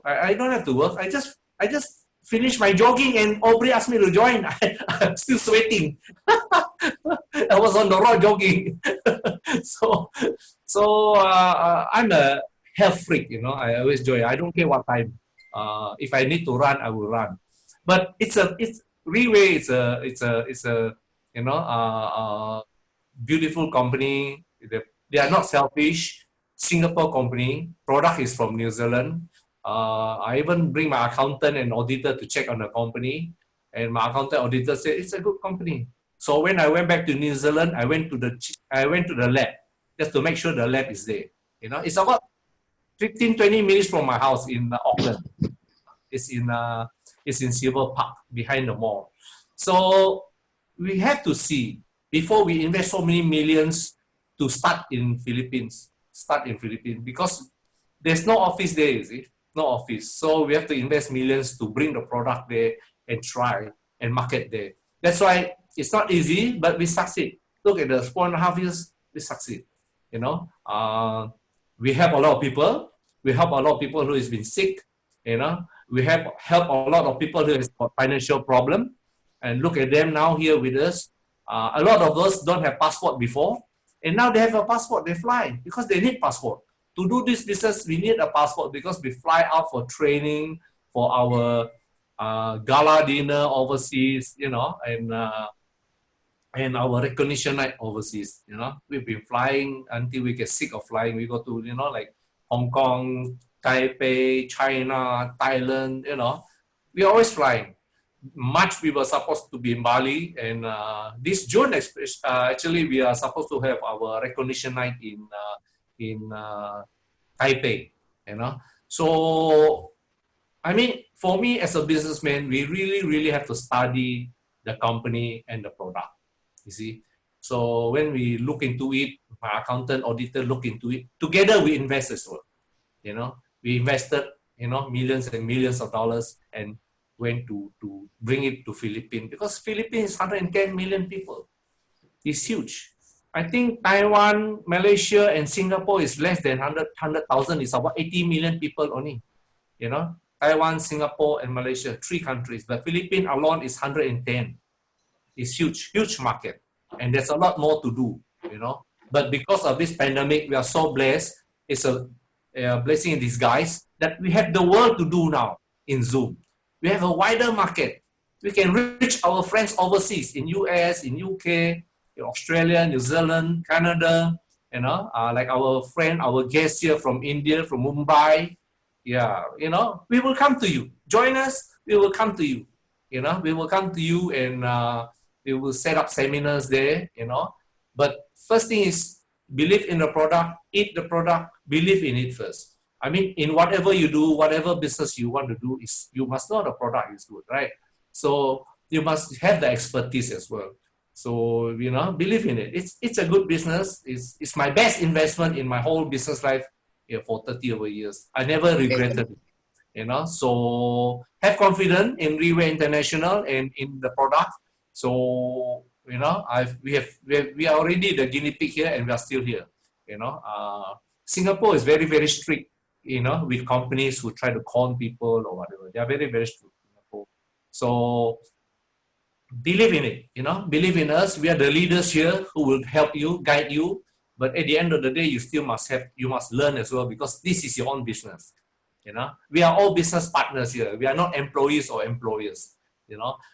I don't have to work. I just finished my jogging and Aubrey asked me to join. I'm still sweating. I was on the road jogging. so I'm a health freak. You know, I always join. I don't care what time. If I need to run, I will run. But it's Riway. It's a you know beautiful company. They are not selfish. Singapore company. Product is from New Zealand. I even bring my accountant and auditor to check on the company, and my accountant auditor said it's a good company. So when I went back to New Zealand, I went to the lab just to make sure the lab is there. You know, it's about 15-20 minutes from my house in Auckland. It's in Silver Park behind the mall. So we have to see before we invest so many millions to start in Philippines because there's no office there, you see. No office. So we have to invest millions to bring the product there and try and market there. That's why it's not easy, but we succeed. Look at the 4.5 years, we succeed. You know, we help a lot of people. We help a lot of people who has been sick. You know, we have helped a lot of people who has got financial problem. And look at them now here with us. A lot of us don't have passport before, and now they have a passport. They fly because they need passport. To do this business, we need a passport because we fly out for training, for our gala dinner overseas, you know, and our recognition night overseas. You know, we've been flying until we get sick of flying. We go to, you know, like Hong Kong, Taipei, China, Thailand. You know, we're always flying. March we were supposed to be in Bali, and this June actually we are supposed to have our recognition night in Taipei, you know. So, I mean, for me as a businessman, we really have to study the company and the product, you see. So when we look into it, my accountant, auditor look into it, together we invest as well, you know. We invested, you know, millions and millions of dollars and went to bring it to Philippines because Philippines is 110 million people. It's huge. I think Taiwan, Malaysia, and Singapore is less than 100,000. It's about 80 million people only. You know, Taiwan, Singapore, and Malaysia, 3 countries. But Philippines alone is 110. It's huge market. And there's a lot more to do, you know. But because of this pandemic, we are so blessed. It's a blessing in disguise that we have the world to do now in Zoom. We have a wider market. We can reach our friends overseas in US, in UK, in Australia, New Zealand, Canada, you know, like our friend, our guest here from India, from Mumbai. Yeah, you know, we will come to you. Join us, we will come to you. You know, we will come to you and we will set up seminars there, you know. But first thing is believe in the product, eat the product, believe in it first. I mean, in whatever you do, whatever business you want to do, is you must know the product is good, right? So you must have the expertise as well. So, you know, believe in it. It's a good business. It's my best investment in my whole business life, you know, for 30 over years. I never regretted it, you know. So have confidence in Riway International and in the product. So, you we are already the guinea pig here, and we are still here. Singapore is very, very strict, with companies who try to con people or whatever. They are very, very strict. So believe in it, believe in us. We are the leaders here who will help you, guide you. But at the end of the day, you must learn as well, because this is your own business. We are all business partners here. We are not employees or employers.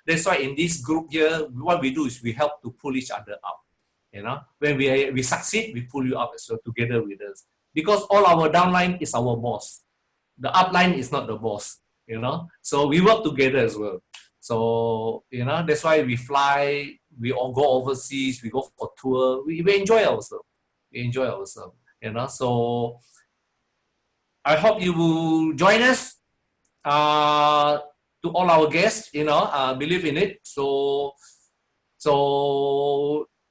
That's why in this group here, what we do is we help to pull each other up. When we succeed, we pull you up as well together with us. Because all our downline is our boss. The upline is not the boss. So we work together as well. So that's why we fly. We all go overseas. We go for tour. We enjoy ourselves. So I hope you will join us. To all our guests, believe in it. So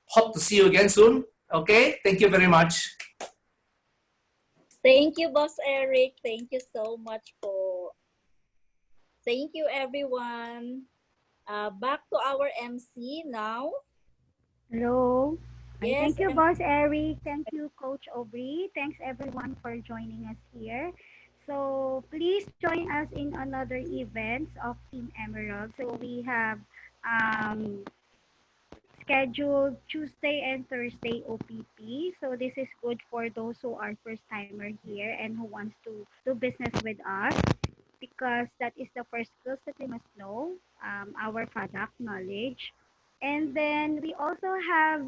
hope to see you again soon. Okay, thank you very much. Thank you, Boss Eric. Thank you so much po. Thank you, everyone. Back to our MC now. Hello. Yes, Thank you, Boss Eric. Thank you, Coach Aubrey. Thanks, everyone, for joining us here. So please join us in another events of Team Emerald. So we have um, scheduled Tuesday and Thursday OPP. So this is good for those who are first timer here and who wants to do business with us, because that is the first skills that we must know, our product knowledge. And then we also have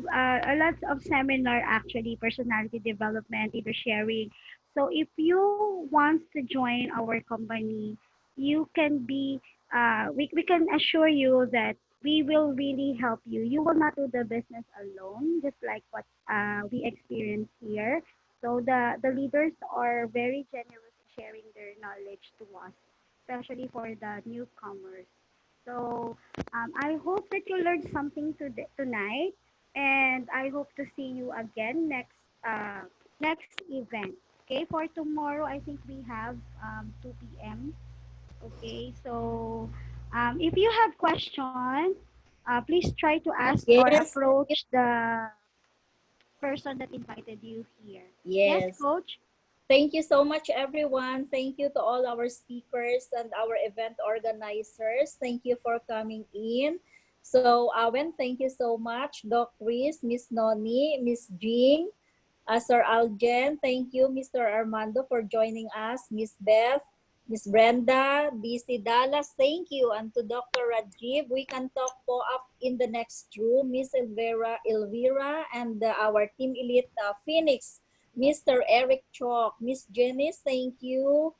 a lot of seminar, actually, personality development, leader sharing. So if you want to join our company, you can be, we can assure you that we will really help you. You will not do the business alone, just like what we experience here. So the leaders are very generous in sharing their knowledge to us, especially for the newcomers. So I hope that you learned something tonight, and I hope to see you again next event. Okay, for tomorrow, I think we have 2 p.m. Okay, so if you have questions, please try to ask or yes, approach the person that invited you here. Yes, yes. Coach? Thank you so much, everyone. Thank you to all our speakers and our event organizers. Thank you for coming in. So, Awen, thank you so much. Doc Chris, Miss Noni, Miss Jing, Sir Aljen, thank you, Mr. Armando, for joining us. Miss Beth, Miss Brenda, DC Dallas, thank you. And to Dr. Rajiv, we can talk po up in the next room. Miss Elvira, and our Team Elite Phoenix, Mr. Eric Chalk, Miss Janice, thank you.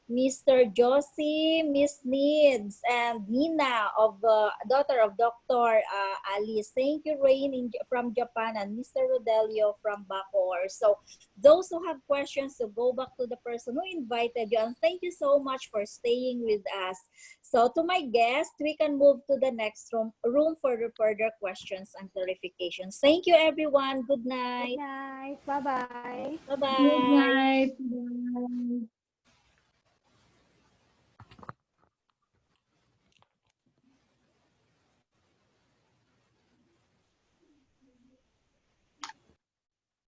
Mr. Josie, Miss Needs, and Nina, of daughter of Dr. Alice. Thank you, Rain from Japan, and Mr. Rodelio from Bacoor. So those who have questions, so go back to the person who invited you. And thank you so much for staying with us. So to my guest, we can move to the next room for the further questions and clarifications. Thank you, everyone. Good Good night. night. Bye-bye. Bye-bye. Good night. Bye.